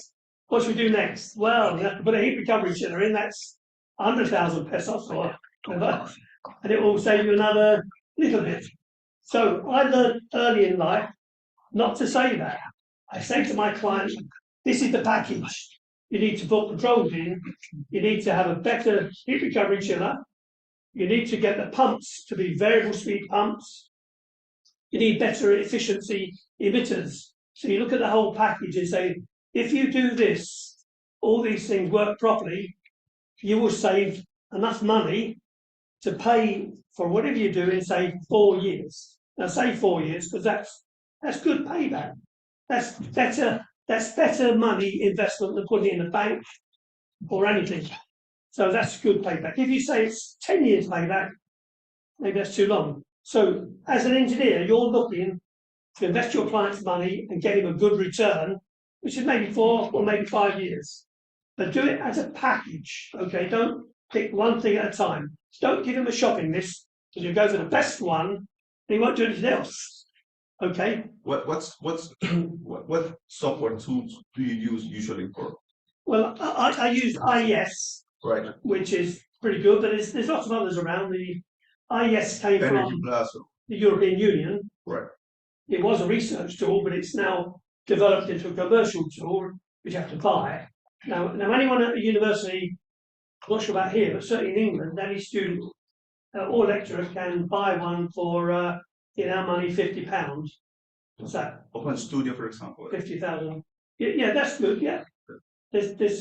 What should we do next? Well, we have to put a heat recovery chiller in. That's 100,000 pesos or whatever, and it will save you another little bit. So I learned early in life not to say that. I say to my clients, this is the package. You need to put controls in. You need to have a better heat recovery chiller. You need to get the pumps to be variable speed pumps. You need better efficiency emitters. So you look at the whole package and say, if you do this, all these things work properly, you will save enough money to pay for whatever you do in, say, 4 years. Now, say 4 years, because that's good payback. That's better money investment than putting it in a bank or anything. So that's good payback. If you say it's 10 years payback, maybe that's too long. So as an engineer, you're looking to invest your client's money and get him a good return, which is maybe 4 or maybe 5 years. But do it as a package, okay? Don't pick one thing at a time. Don't give him a shopping list, because you go for the best one, and he won't do anything else, okay? What software tools do you use usually for? Well, I use IES, Right. which is pretty good, but there's lots of others around. The IES came Energy from Plaza. the European Union. Right. It was a research tool, but it's now developed into a commercial tool, which you have to buy. Now anyone at a university, I'm not sure about here, but certainly in England, any student or lecturer can buy one for, in our money, £50. What's that? Open Studio, for example. 50,000. Yeah, that's good. Yeah, there's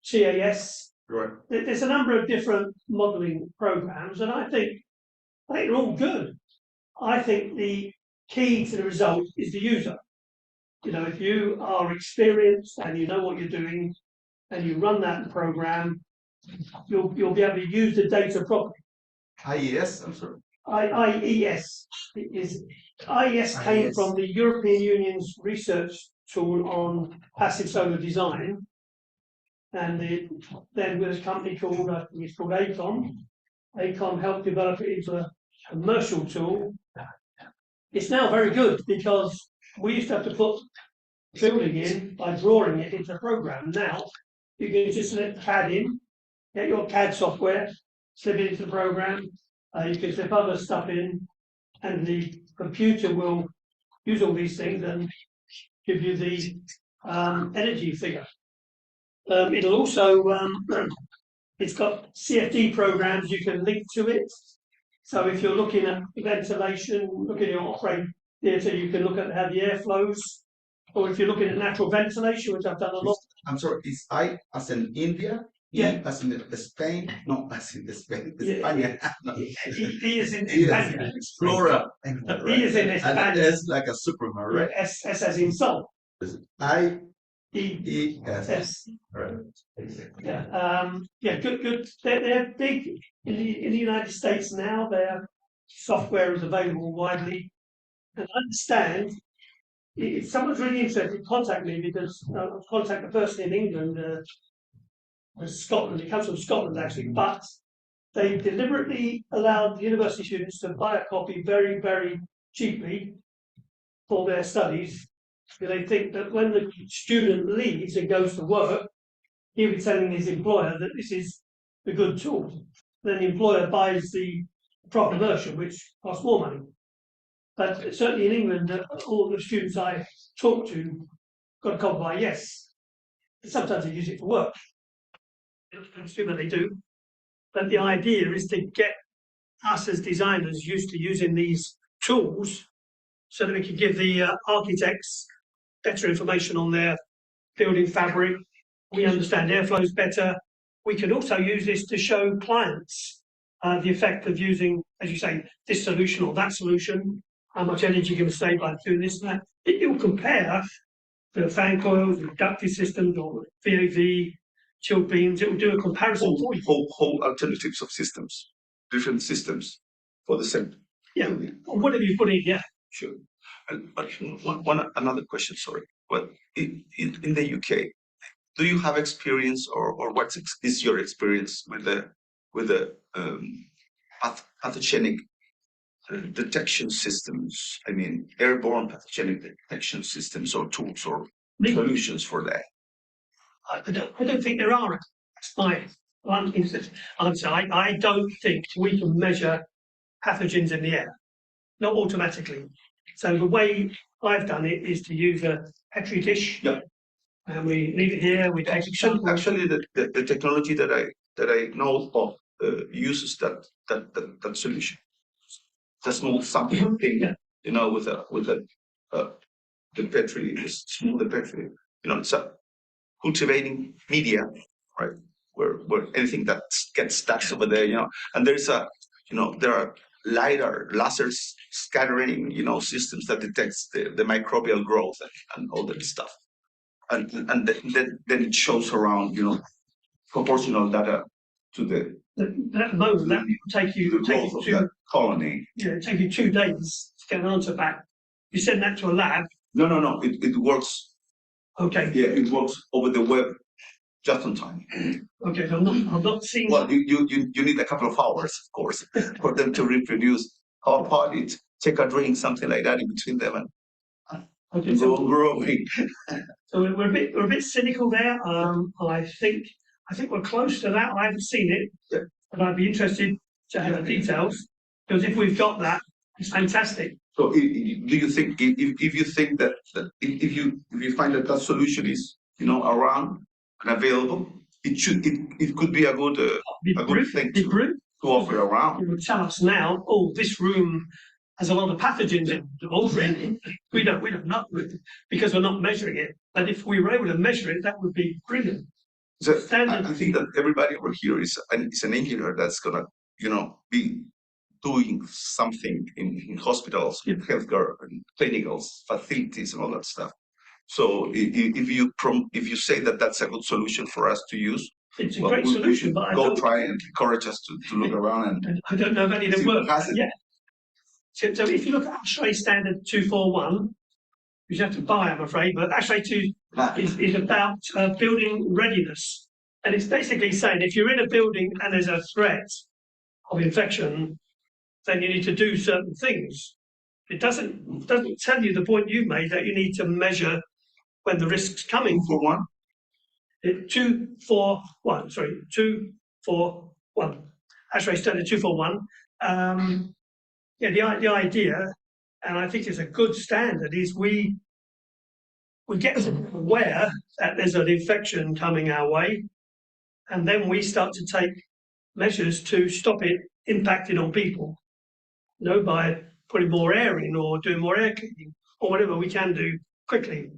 CAS. Right. There's a number of different modelling programs, and I think they're all good. I think the key to the result is the user. You know, if you are experienced and you know what you're doing, and you run that program, you'll be able to use the data properly. IES, I'm sorry. IES came from the European Union's research tool on passive solar design, and then with a company called, I think it's called ACOM. ACOM helped develop it into a commercial tool. It's now very good because we used to have to put building in by drawing it into a program. Now you can just let CAD in, get your CAD software, slip it into the program. You can slip other stuff in, and the computer will use all these things and give you the energy figure. It'll also, it's got CFD programs you can link to it. So if you're looking at ventilation, look at your operating theatre, you can look at how the air flows. Or if you're looking at natural ventilation, which I've done a lot. I'm sorry, is I as in India? Yeah. E as in Spain? No, as in Spain. Yeah. España. No. E is in Yes. España. Explorer. E is in And España. S like a Superman, right? S as in salt. IES. S. Right. Yeah, good. They're big in the United States now. Their software is available widely. And I understand if someone's really interested, contact me, because I'll contact a person in England, Scotland. It comes from Scotland actually, but they deliberately allowed the university students to buy a copy very, very cheaply for their studies. They think that when the student leaves and goes to work, he'll be telling his employer that this is a good tool. Then the employer buys the proper version, which costs more money. But certainly in England, all the students I talk to got a cold by yes. Sometimes they use it for work. Consumer they do. But the idea is to get us as designers used to using these tools so that we can give the architects better information on their building fabric. We understand airflows better. We can also use this to show clients the effect of using, as you say, this solution or that solution, how much energy you can save by doing this and that. It will compare the fan coils, the ducted systems, or VAV, chilled beams. It will do a comparison for you. Whole alternatives of systems, different systems for the same. Yeah. Whatever you put in, yeah. Sure. But another question, sorry. Well, in the UK, do you have experience, or what is your experience with the pathogenic detection systems? I mean, airborne pathogenic detection systems or tools or solutions for that? I don't think there are. That's my one answer. I don't think we can measure pathogens in the air, not automatically. So the way I've done it is to use a Petri dish, and we leave it here. We take actually the technology that I know of uses that solution. The small sample thing, you know, with the Petri, small the Petri, you know, it's a cultivating media, right? Where anything that gets stuck over there, you know, and there's a, you know, there are laser scattering, you know, systems that detects the microbial growth and all that stuff, and then it shows around, you know, proportional data to the at the moment that will take you to that colony. Yeah, it take you 2 days to get an answer back. You send that to a lab. No. It works. Okay. Yeah, it works over the web just on time. Okay, so I'm not seeing. Well, you need a couple of hours, of course, for them to reproduce or pot take a drink, something like that in between them, and go growing. So we're a bit cynical there. I think we're close to that. I haven't seen it, but I'd be interested to have the details, because if we've got that, it's fantastic. So, do you think if you think that if you find that solution is, you know, around and available, it could be a good thing to offer around? It would tell us now, oh, this room has a lot of pathogens in it already. We don't know because we're not measuring it. But if we were able to measure it, that would be brilliant. So I think that everybody over here is an engineer that's gonna, you know, be doing something in hospitals, in healthcare, and clinical facilities, and all that stuff. So if you say that that's a good solution for us to use, it's a great solution. But go try and encourage us to look around and I don't know of any that work. Yeah. So if you look at ASHRAE standard 241, which you have to buy, I'm afraid, but ASHRAE 2 is about building readiness, and it's basically saying if you're in a building and there's a threat of infection, then you need to do certain things. It doesn't tell you the point you made that you need to measure when the risk's coming. For one, 241. Sorry, 241. ASHRAE standard 241. The idea, and I think it's a good standard, is we get aware that there's an infection coming our way, and then we start to take measures to stop it impacting on people. You know, by putting more air in or doing more air cleaning or whatever we can do quickly.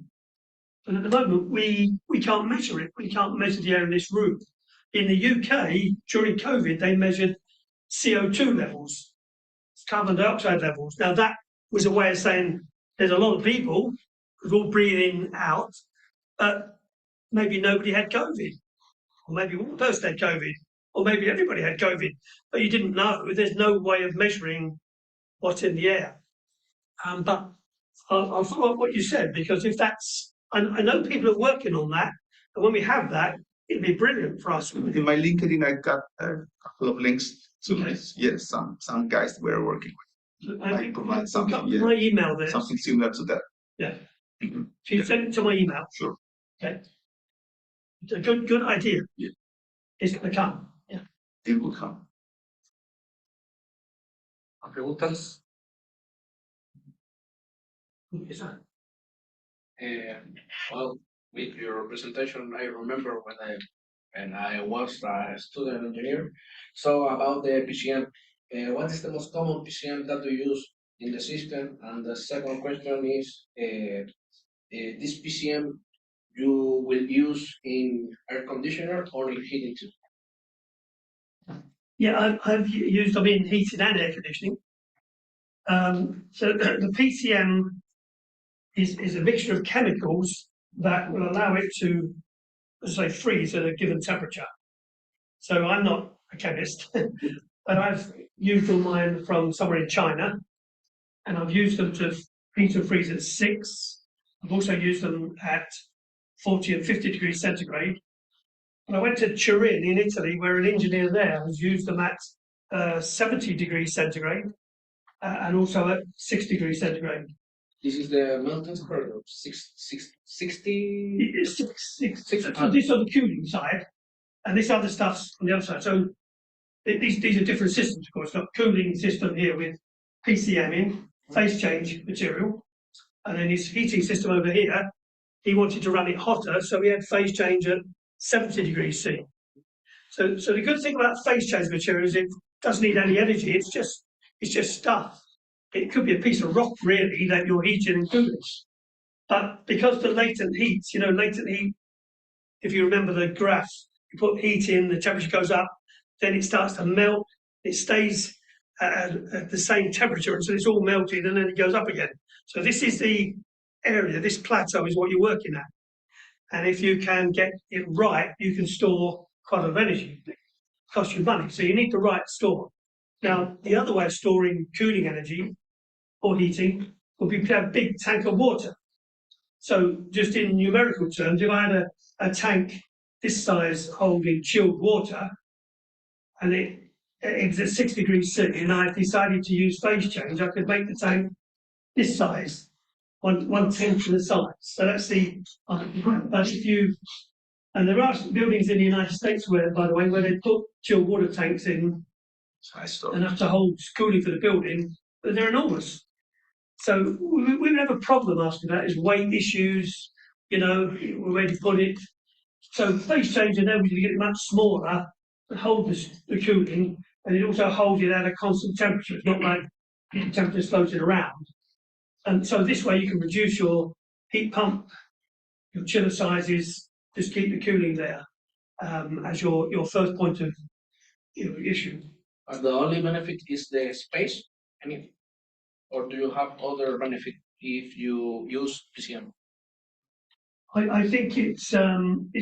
And at the moment, we can't measure it. We can't measure the air in this room. In the UK, during COVID, they measured CO2 levels, carbon dioxide levels. Now, that was a way of saying there's a lot of people who's all breathing out, but maybe nobody had COVID, or maybe one person had COVID, or maybe everybody had COVID, but you didn't know. There's no way of measuring what's in the air. But I'll follow up what you said, because if that's, I know people are working on that, and when we have that, it'd be brilliant for us. In my LinkedIn, I got a couple of links to yes, some guys we're working with. I provide something, my email there. Something similar to that. Yeah. So you send it to my email. Sure. Okay. It's a good idea. Yeah. It's going to come. Yeah. It will come. ¿Preguntas? Yes, sir. Well, with your presentation, I remember when I was a student engineer. So about the PCM, what is the most common PCM that you use in the system? And the second question is, this PCM you will use in air conditioner or in heating too? Yeah, I've used them in heating and air conditioning. So the PCM is a mixture of chemicals that will allow it to, as I say, freeze at a given temperature. So I'm not a chemist, but I've used all mine from somewhere in China, and I've used them to heat and freeze at 6. I've also used them at 40 and 50 degrees centigrade. And I went to Turin in Italy, where an engineer there has used them at 70 degrees centigrade and also at 6 degrees centigrade. This is the melting temperature, 60? It's so this on the cooling side, and this other stuff's on the other side. So these are different systems, of course. Got cooling system here with PCM in, phase change material, and then his heating system over here, he wanted to run it hotter, so we had phase change at 70 degrees C. So the good thing about phase change material is it doesn't need any energy. It's just stuff. It could be a piece of rock really that you're heating and cooling. But because the latent heat, latent heat, if you remember the graph, you put heat in, the temperature goes up, then it starts to melt. It stays at the same temperature until it's all melted, and then it goes up again. So this is the area, this plateau is what you're working at. And if you can get it right, you can store quite a lot of energy. It costs you money. So you need the right store. Now, the other way of storing cooling energy or heating would be to have a big tank of water. So just in numerical terms, if I had a tank this size holding chilled water, and it was at 6 degrees C, and I decided to use phase change, I could make the tank this size, one tenth of the size. So that's the. But if you, and there are buildings in the United States where, by the way, where they put chilled water tanks in enough to hold cooling for the building, but they're enormous. So we would have a problem after that is weight issues, where to put it. So phase change enables you to get it much smaller and hold the cooling, and it also holds it at a constant temperature. It's not like the temperature's floating around. And so this way you can reduce your heat pump, your chiller sizes, just keep the cooling there as your first point of issue. The only benefit is the space, or do you have other benefit if you use PCM? I think it's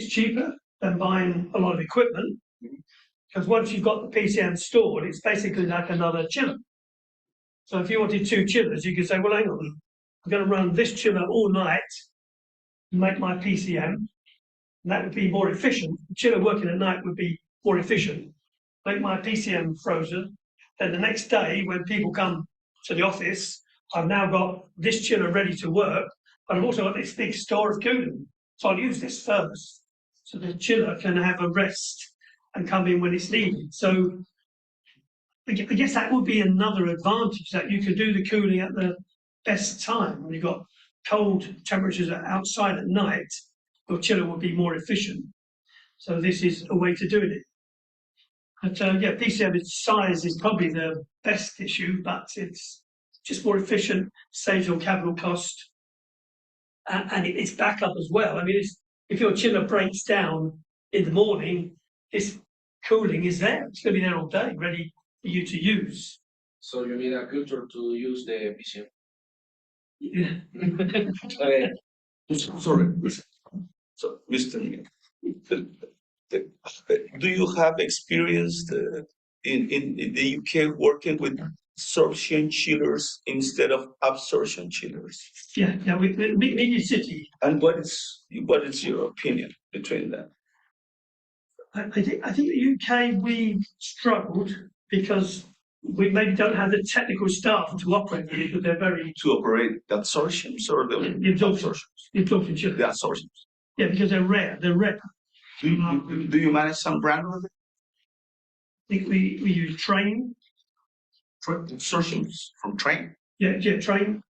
cheaper than buying a lot of equipment, because once you've got the PCM stored, it's basically like another chiller. So if you wanted 2 chillers, you could say, well, hang on, I'm going to run this chiller all night and make my PCM, and that would be more efficient. The chiller working at night would be more efficient. Make my PCM frozen, then the next day when people come to the office, I've now got this chiller ready to work, but I've also got this big store of cooling. So I'll use this first, so the chiller can have a rest and come in when it's needed. So I guess that would be another advantage, that you could do the cooling at the best time. When you've got cold temperatures outside at night, your chiller will be more efficient. So this is a way to do it. But yeah, PCM size is probably the best issue, but it's just more efficient, saves on capital cost, and it's backup as well. I mean, if your chiller breaks down in the morning, this cooling is there. It's going to be there all day, ready for you to use. So you need a culture to use the PCM. Yeah. Sorry. So, Mr. Do you have experience in the UK working with absorption chillers instead of absorption chillers? Yeah, with Media City. And what is your opinion between them? I think the UK we struggled because we maybe don't have the technical staff to operate with it, but they're very To operate the absorptions or the absorptions? The absorption chillers. The absorptions. Yeah, because they're rare. They're rare. Do you manage some brand of it? I think we use Train. Absorptions from Train? Yeah, Train.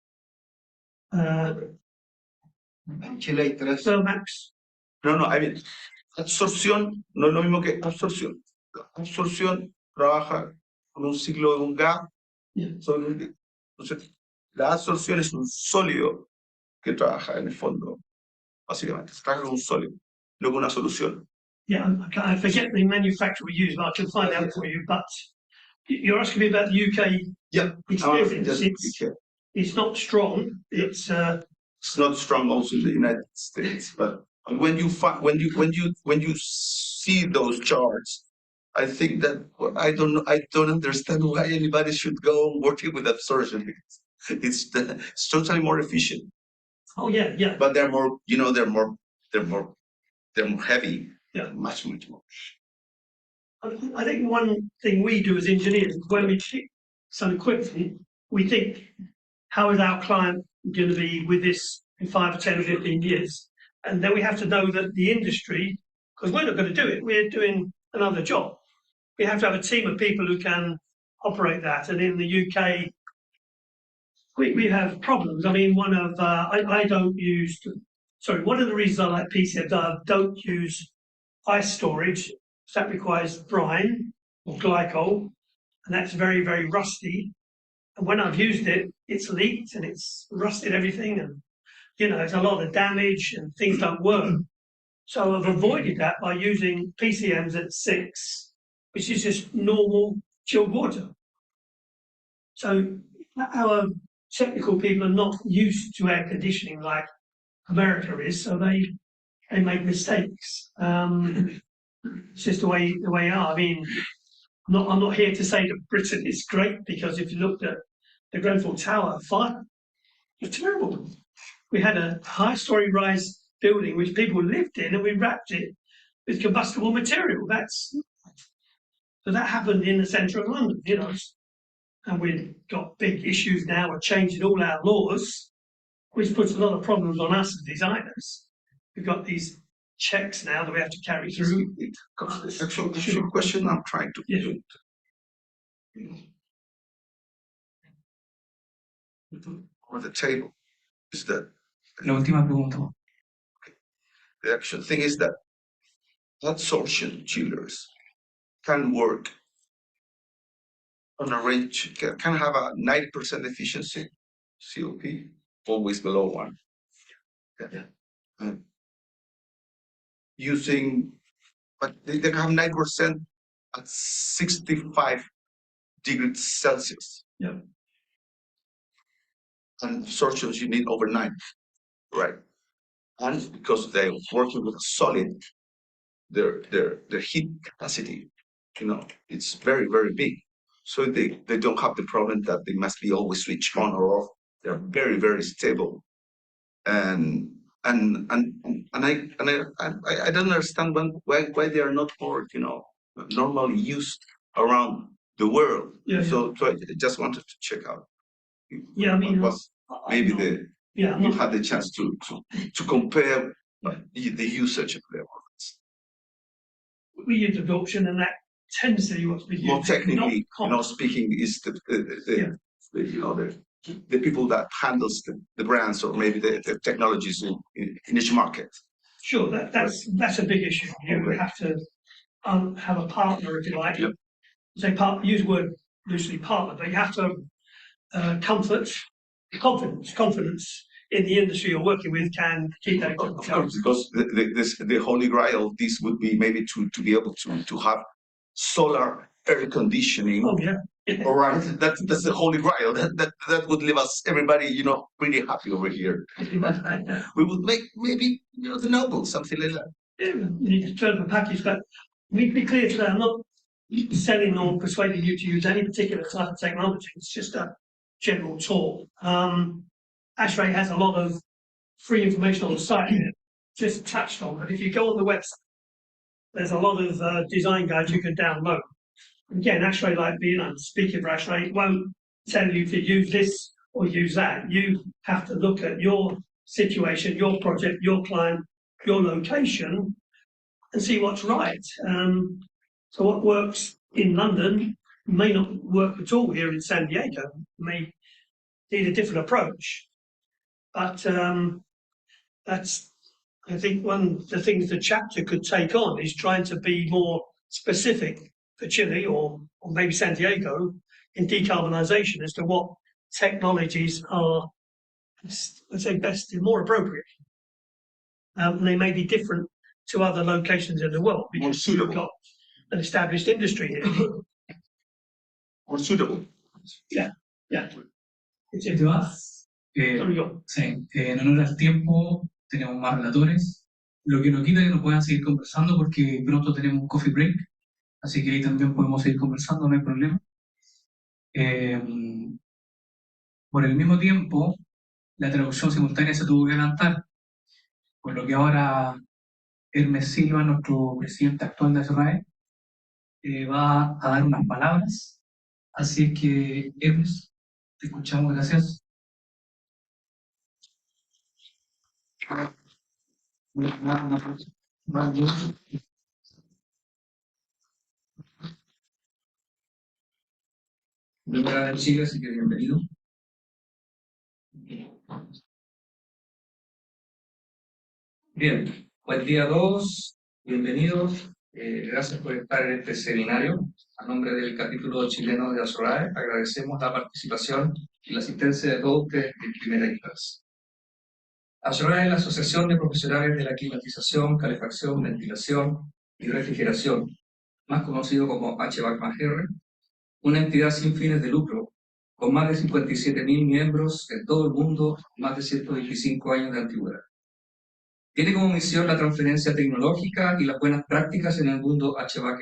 En Chile hay tres. Thermax. No, I mean, absorción no es lo mismo que absorción. La absorción trabaja con un ciclo de un gas. Entonces, la absorción es un sólido que trabaja en el fondo, básicamente. Se trabaja con un sólido, no con una solución. Yeah, I forget the manufacturer we use, but I can find out for you. But you're asking me about the UK Yeah, experience. It's not strong. It's not strong also in the United States, but when you see those charts, I think that I don't understand why anybody should go working with absorption. It's totally more efficient. Oh yeah. But they're more, they're more heavy. Yeah, much more. I think one thing we do as engineers is when we pick some equipment, we think, how is our client going to be with this in 5 or 10 or 15 years? And then we have to know that the industry, because we're not going to do it, we're doing another job. We have to have a team of people who can operate that. And in the UK, we have problems. I mean, one of the reasons I like PCMs, I don't use ice storage. That requires brine or glycol, and that's very, very rusty. And when I've used it, it's leaked and it's rusted everything, and there's a lot of damage and things don't work. So I've avoided that by using PCMs at 6, which is just normal chilled water. So our technical people are not used to air conditioning like America is, so they make mistakes. It's just the way they are. I mean, I'm not here to say that Britain is great, because if you looked at the Grenfell Tower fire, it was terrible. We had a high-story rise building which people lived in, and we wrapped it with combustible material. So that happened in the centre of London, and we've got big issues now. We're changing all our laws, which puts a lot of problems on us as designers. We've got these checks now that we have to carry through. Actual question I'm trying to on the table is that La última pregunta. the actual thing is that absorption chillers can work on a range, can have a 90% efficiency, COP, always below 1. Using, but they can have 9% at 65 degrees Celsius. Yeah. And absorptions you need over 9, right? And because they're working with a solid, their heat capacity, it's very, very big. So they don't have the problem that they must be always switched on or off. They're very, very stable. And I don't understand why they are not more, normally used around the world. Yeah. So I just wanted to check out. Yeah, I mean, maybe you had the chance to compare the usage of them. We use absorption, and that tends to be what's been used. More technically, speaking, is the people that handles the brands or maybe the technologies in each market. Sure, that's a big issue. You would have to have a partner, if you like. Yep. Use the word loosely, partner, but you have to have confidence in the industry you're working with can keep that. Of course, because the holy grail of this would be maybe to be able to have solar air conditioning. Oh yeah. All right, that's the holy grail. That would leave us everybody, pretty happy over here. We would make maybe the Noble, something like that. Yeah, you need to turn up a package, but we need to be clear today. I'm not selling or persuading you to use any particular type of technology. It's just a general talk. ASHRAE has a lot of free information on the site here, just touched on. But if you go on the website, there's a lot of design guides you can download. Again, ASHRAE, like speaking for ASHRAE, won't tell you to use this or use that. You have to look at your situation, your project, your client, your location, and see what's right. So what works in London may not work at all here in San Diego. May need a different approach. But that's, I think, one of the things the chapter could take on is trying to be more specific for Chile or maybe Santiago in decarbonisation as to what technologies are, let's say, best and more appropriate. They may be different to other locations in the world because suitable. we've got an established industry here. More suitable. Yeah. ¿Te vas? Sorry, go. Sí, en honor al tiempo tenemos más relatores, lo que no quita que no puedan seguir conversando porque pronto tenemos un coffee break, así que ahí también podemos seguir conversando, no hay problema. Por el mismo tiempo, la traducción simultánea se tuvo que adelantar, por lo que ahora Hermes Silva, nuestro presidente actual de ASHRAE, va a dar unas palabras. Así es que, Hermes, te escuchamos, gracias. Primera vez en Chile, así que bienvenido. Bien, buen día a todos, bienvenidos. Gracias por estar en este seminario. A nombre del capítulo chileno de ASHRAE, agradecemos la participación y la asistencia de todos ustedes en primera instancia. ASHRAE es la Asociación de Profesionales de la Climatización, Calefacción, Ventilación y Refrigeración, más conocido como ASHRAE, una entidad sin fines de lucro, con más de 57.000 miembros en todo el mundo, más de 125 años de antigüedad. Tiene como misión la transferencia tecnológica y las buenas prácticas en el mundo HVAC,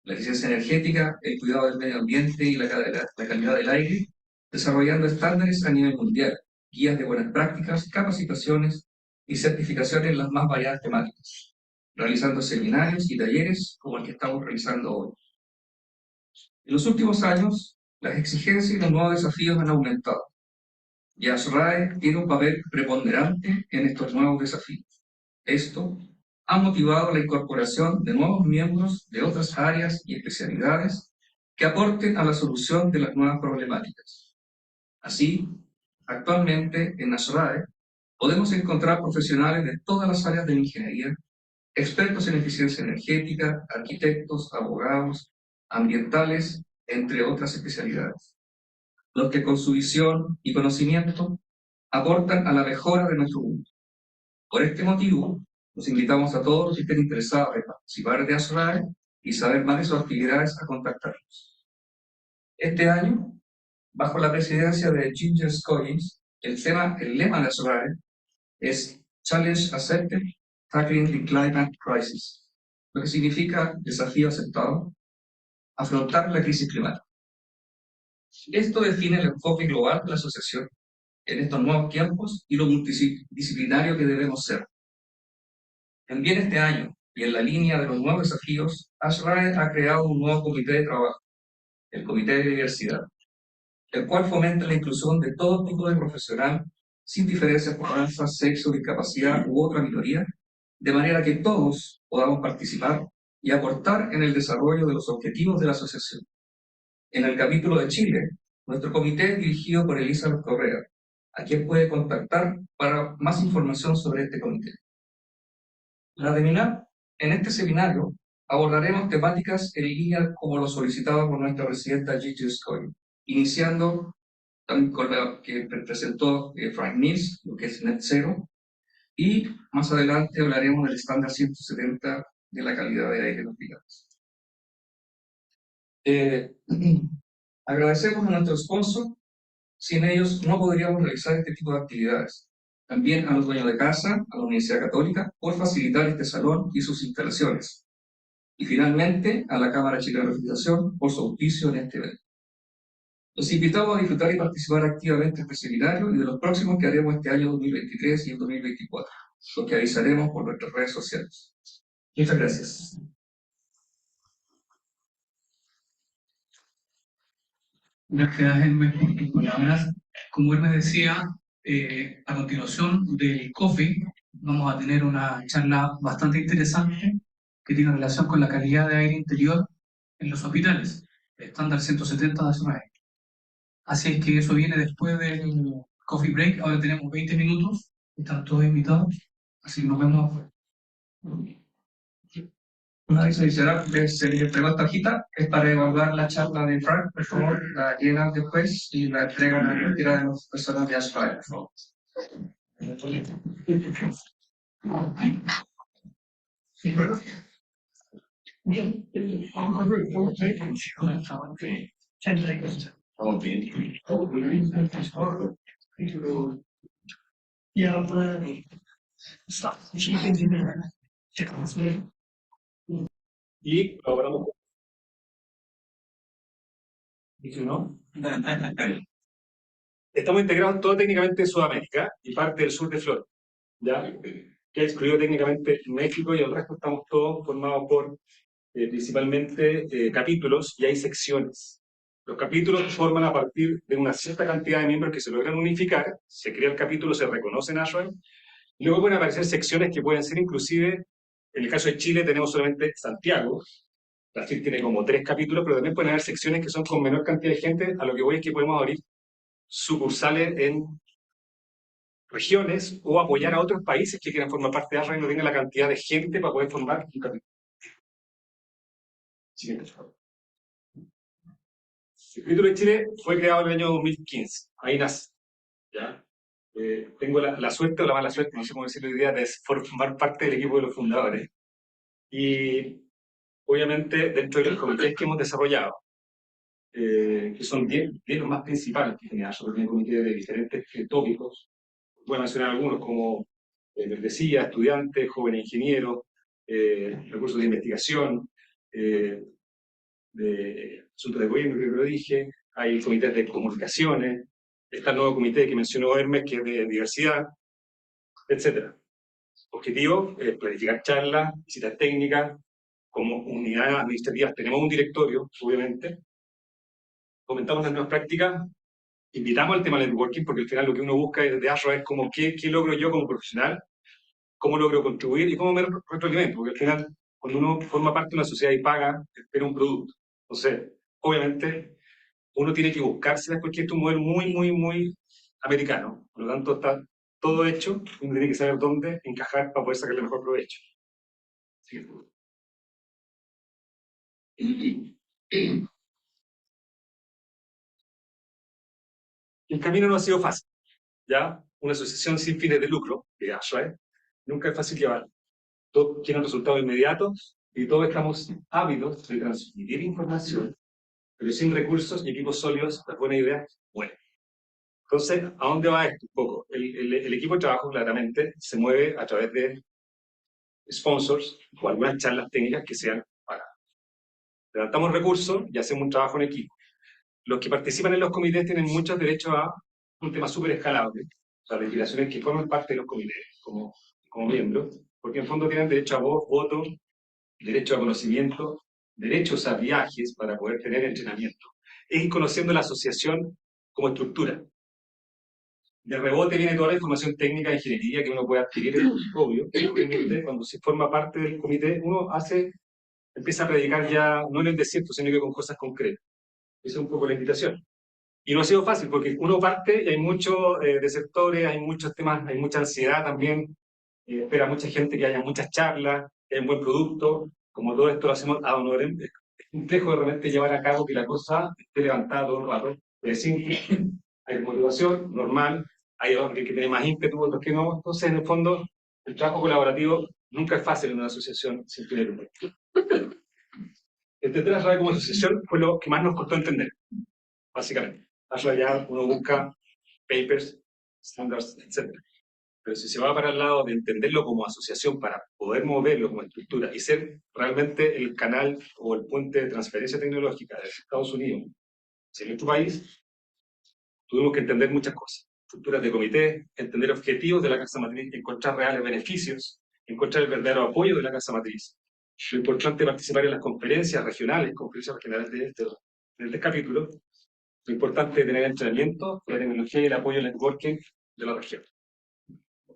la eficiencia energética, el cuidado del medio ambiente y la calidad del aire, desarrollando estándares a nivel mundial, guías de buenas prácticas, capacitaciones y certificaciones en las más variadas temáticas, realizando seminarios y talleres como el que estamos realizando hoy. En los últimos años, las exigencias y los nuevos desafíos han aumentado, y ASHRAE tiene un papel preponderante en estos nuevos desafíos. Esto ha motivado la incorporación de nuevos miembros de otras áreas y especialidades que aporten a la solución de las nuevas problemáticas. Así, actualmente en ASHRAE podemos encontrar profesionales de todas las áreas de la ingeniería, expertos en eficiencia energética, arquitectos, abogados, ambientales, entre otras especialidades, los que con su visión y conocimiento aportan a la mejora de nuestro mundo. Por este motivo, los invitamos a todos los que estén interesados en participar de ASHRAE y saber más de sus actividades a contactarnos. Este año, bajo la presidencia de Ginger Scoggins, el lema de ASHRAE es Challenge Accepted, Tackling the Climate Crisis, lo que significa desafío aceptado, afrontar la crisis climática. Esto define el enfoque global de la asociación en estos nuevos tiempos y lo multidisciplinario que debemos ser. También este año, y en la línea de los nuevos desafíos, ASHRAE ha creado un nuevo comité de trabajo, el Comité de Diversidad, el cual fomenta la inclusión de todo tipo de profesional, sin diferencias por raza, sexo, discapacidad u otra minoría, de manera que todos podamos participar y aportar en el desarrollo de los objetivos de la asociación. En el capítulo de Chile, nuestro comité es dirigido por Elizabeth Correa, a quien puede contactar para más información sobre este comité. Para terminar, en este seminario abordaremos temáticas en línea como lo solicitado por nuestra presidenta Ginger Scoggins, iniciando también con la que presentó Frank Mills, lo que es Net Zero, y más adelante hablaremos del estándar 170 de la calidad de aire en los hospitales. Agradecemos a nuestro sponsor, sin ellos no podríamos realizar este tipo de actividades. También a los dueños de casa, a la Universidad Católica, por facilitar este salón y sus instalaciones. Y finalmente, a la Cámara Chilena de Refrigeración por su auspicio en este evento. Los invitamos a disfrutar y participar activamente en este seminario y de los próximos que haremos este año 2023 y el 2024, los que avisaremos por nuestras redes sociales. Muchas gracias. Gracias, Hermes, por tus palabras. Como Hermes decía, a continuación del coffee vamos a tener una charla bastante interesante que tiene relación con la calidad de aire interior en los hospitales, el estándar 170 de ASHRAE. Así es que eso viene después del coffee break. Ahora tenemos 20 minutos Están todos invitados, así que nos vemos afuera. Una vez adicional, se le entregó esta hojita, es para evaluar la charla de Frank, por favor, la llenan después y la entregan a cualquiera de las personas de ASHRAE, por favor. Y colaboramos con... ¿Y no? Estamos integrados todo técnicamente en Sudamérica y parte del sur de Florida, ¿ya? Que excluido técnicamente México, y el resto estamos todos formados por principalmente capítulos, y hay secciones. Los capítulos forman a partir de una cierta cantidad de miembros que se logran unificar, se crea el capítulo, se reconoce en ASHRAE, y luego pueden aparecer secciones que pueden ser inclusive, en el caso de Chile tenemos solamente Santiago, Brasil tiene como 3 capítulos, pero también pueden haber secciones que son con menor cantidad de gente. A lo que voy es que podemos abrir sucursales en regiones o apoyar a otros países que quieran formar parte de ASHRAE y no tengan la cantidad de gente para poder formar un capítulo. Siguiente, por favor. El capítulo de Chile fue creado en el año 2015. Ahí nace. ¿Ya? Tengo la suerte o la mala suerte, no sé cómo decirlo hoy día, de formar parte del equipo de los fundadores. Y obviamente dentro de los comités que hemos desarrollado, que son 10 los más principales que tenía ASHRAE, tiene comités de diferentes tópicos. Voy a mencionar algunos como membresía, estudiantes, jóvenes ingenieros, recursos de investigación, de asuntos de gobierno, creo que lo dije, hay comités de comunicaciones, está el nuevo comité que mencionó Hermes, que es de diversidad, etc. Objetivo es planificar charlas, visitas técnicas, como unidades administrativas tenemos un directorio, obviamente, comentamos las nuevas prácticas, invitamos al tema del networking, porque al final lo que uno busca desde ASHRAE es como qué logro yo como profesional, cómo logro contribuir y cómo me retroalimento, porque al final cuando uno forma parte de una sociedad y paga, espera un producto. Entonces, obviamente, uno tiene que buscarse porque esto es un modelo muy americano. Por lo tanto, está todo hecho, uno tiene que saber dónde encajar para poder sacarle mejor provecho. El camino no ha sido fácil, ¿ya? Una asociación sin fines de lucro, que ASHRAE, nunca es fácil llevar. Todos quieren resultados inmediatos y todos estamos ávidos de transmitir información, pero sin recursos y equipos sólidos, las buenas ideas, bueno. Entonces, ¿a dónde va esto? Un poco. El equipo de trabajo, claramente, se mueve a través de sponsors o algunas charlas técnicas que sean pagadas. Levantamos recursos y hacemos un trabajo en equipo. Los que participan en los comités tienen muchos derechos a un tema súper escalable, o sea, legislaciones que forman parte de los comités como miembros, porque en fondo tienen derecho a voz, voto, derecho a conocimiento, derechos a viajes para poder tener entrenamiento. Es ir conociendo la asociación como estructura. De rebote viene toda la información técnica de ingeniería que uno puede adquirir, es obvio, pero obviamente cuando se forma parte del comité, uno empieza a predicar ya no en el desierto, sino que con cosas concretas. Esa es un poco la invitación. Y no ha sido fácil, porque uno parte y hay muchos desertores, hay muchos temas, hay mucha ansiedad también, espera mucha gente que haya muchas charlas, que haya un buen producto, como todo esto lo hacemos ad honorem, es complejo de repente llevar a cabo que la cosa esté levantada todo el rato, es simple, hay motivación, normal, hay otros que tienen más ímpetu, otros que no, entonces en el fondo el trabajo colaborativo nunca es fácil en una asociación sin fines de lucro. Entender ASHRAE como asociación fue lo que más nos costó entender, básicamente. ASHRAE ya uno busca papers, standards, etc. Pero si se va para el lado de entenderlo como asociación para poder moverlo como estructura y ser realmente el canal o el puente de transferencia tecnológica de Estados Unidos hacia nuestro país, tuvimos que entender muchas cosas. Estructuras de comité, entender objetivos de la casa matriz, encontrar reales beneficios, encontrar el verdadero apoyo de la casa matriz. Lo importante es participar en las conferencias regionales de este capítulo. Lo importante es tener entrenamiento, la tecnología y el apoyo al networking de la región.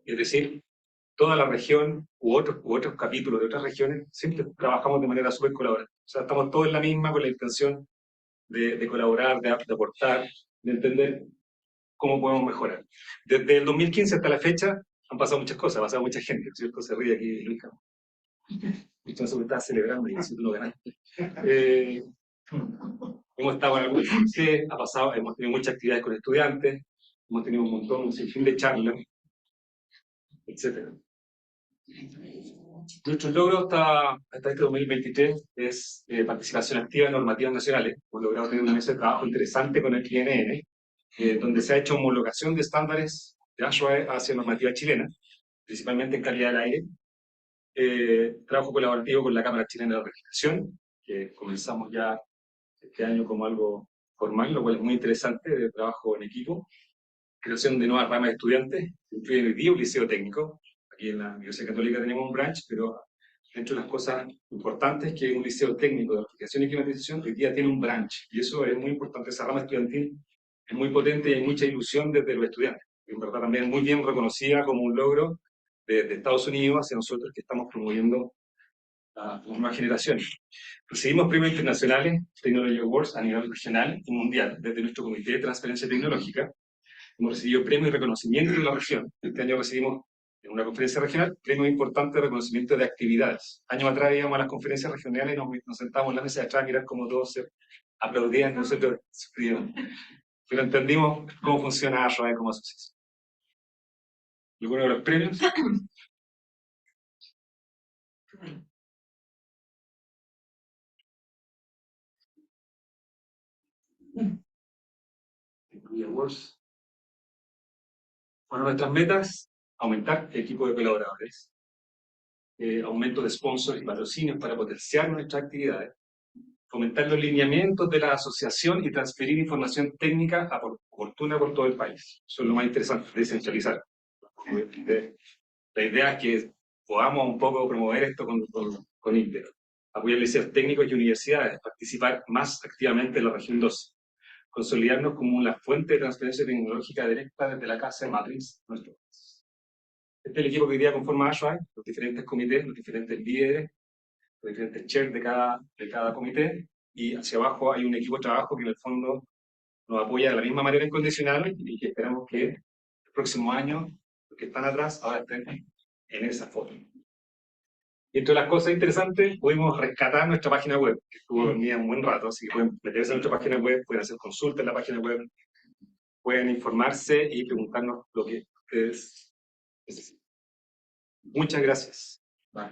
Es decir, toda la región u otros capítulos de otras regiones siempre trabajamos de manera súper colaborativa. O sea, estamos todos en la misma con la intención de colaborar, de aportar, de entender cómo podemos mejorar. Desde el 2015 hasta la fecha, han pasado muchas cosas, ha pasado mucha gente, ¿cierto? Se ríe aquí Luis. Entonces me estaba celebrando y si tú no ganaste. Hemos estado en algunos comités, hemos tenido muchas actividades con estudiantes, hemos tenido un sinfín de charlas, etc. Nuestro logro hasta este 2023 es participación activa en normativas nacionales. Hemos logrado tener una mesa de trabajo interesante con el INN, donde se ha hecho homologación de estándares de ASHRAE hacia normativa chilena, principalmente en calidad del aire. Trabajo colaborativo con la Cámara Chilena de Registración, que comenzamos ya este año como algo formal, lo cual es muy interesante, de trabajo en equipo. Creación de nuevas ramas de estudiantes, incluye hoy día un liceo técnico. Aquí en la Universidad Católica tenemos un branch, pero dentro de las cosas importantes es que un liceo técnico de aplicación y climatización hoy día tiene un branch, y eso es muy importante. Esa rama estudiantil es muy potente y hay mucha ilusión desde los estudiantes. En verdad también es muy bien reconocida como un logro de Estados Unidos hacia nosotros que estamos promoviendo a las nuevas generaciones. Recibimos premios internacionales, Technology Awards, a nivel regional y mundial, desde nuestro Comité de Transferencia Tecnológica. Hemos recibido premios y reconocimiento en la región. Este año recibimos, en una conferencia regional, premios importantes de reconocimiento de actividades. Años atrás íbamos a las conferencias regionales y nos sentábamos en la mesa de atrás a mirar cómo todos se aplaudían, nosotros sufríamos. Pero entendimos cómo funciona ASHRAE como asociación. ¿Y alguno de los premios? Awards. Bueno, nuestras metas: aumentar el equipo de colaboradores, aumento de sponsors y patrocinios para potenciar nuestras actividades, fomentar los lineamientos de la asociación y transferir información técnica oportuna por todo el país. Eso es lo más interesante, descentralizar. La idea es que podamos un poco promover esto con Inter. Apoyar liceos técnicos y universidades, participar más activamente en la región 12. Consolidarnos como una fuente de transferencia tecnológica directa desde la casa de matriz nuestro país. Este es el equipo que hoy día conforma ASHRAE, los diferentes comités, los diferentes líderes, los diferentes chairs de cada comité, y hacia abajo hay un equipo de trabajo que en el fondo nos apoya de la misma manera incondicional y que esperamos que el próximo año los que están atrás ahora estén en esa foto. Y entre las cosas interesantes, pudimos rescatar nuestra página web, que estuvo dormida un buen rato, así que pueden meterse en nuestra página web, pueden hacer consultas en la página web, pueden informarse y preguntarnos lo que ustedes necesiten. Muchas gracias. Bye.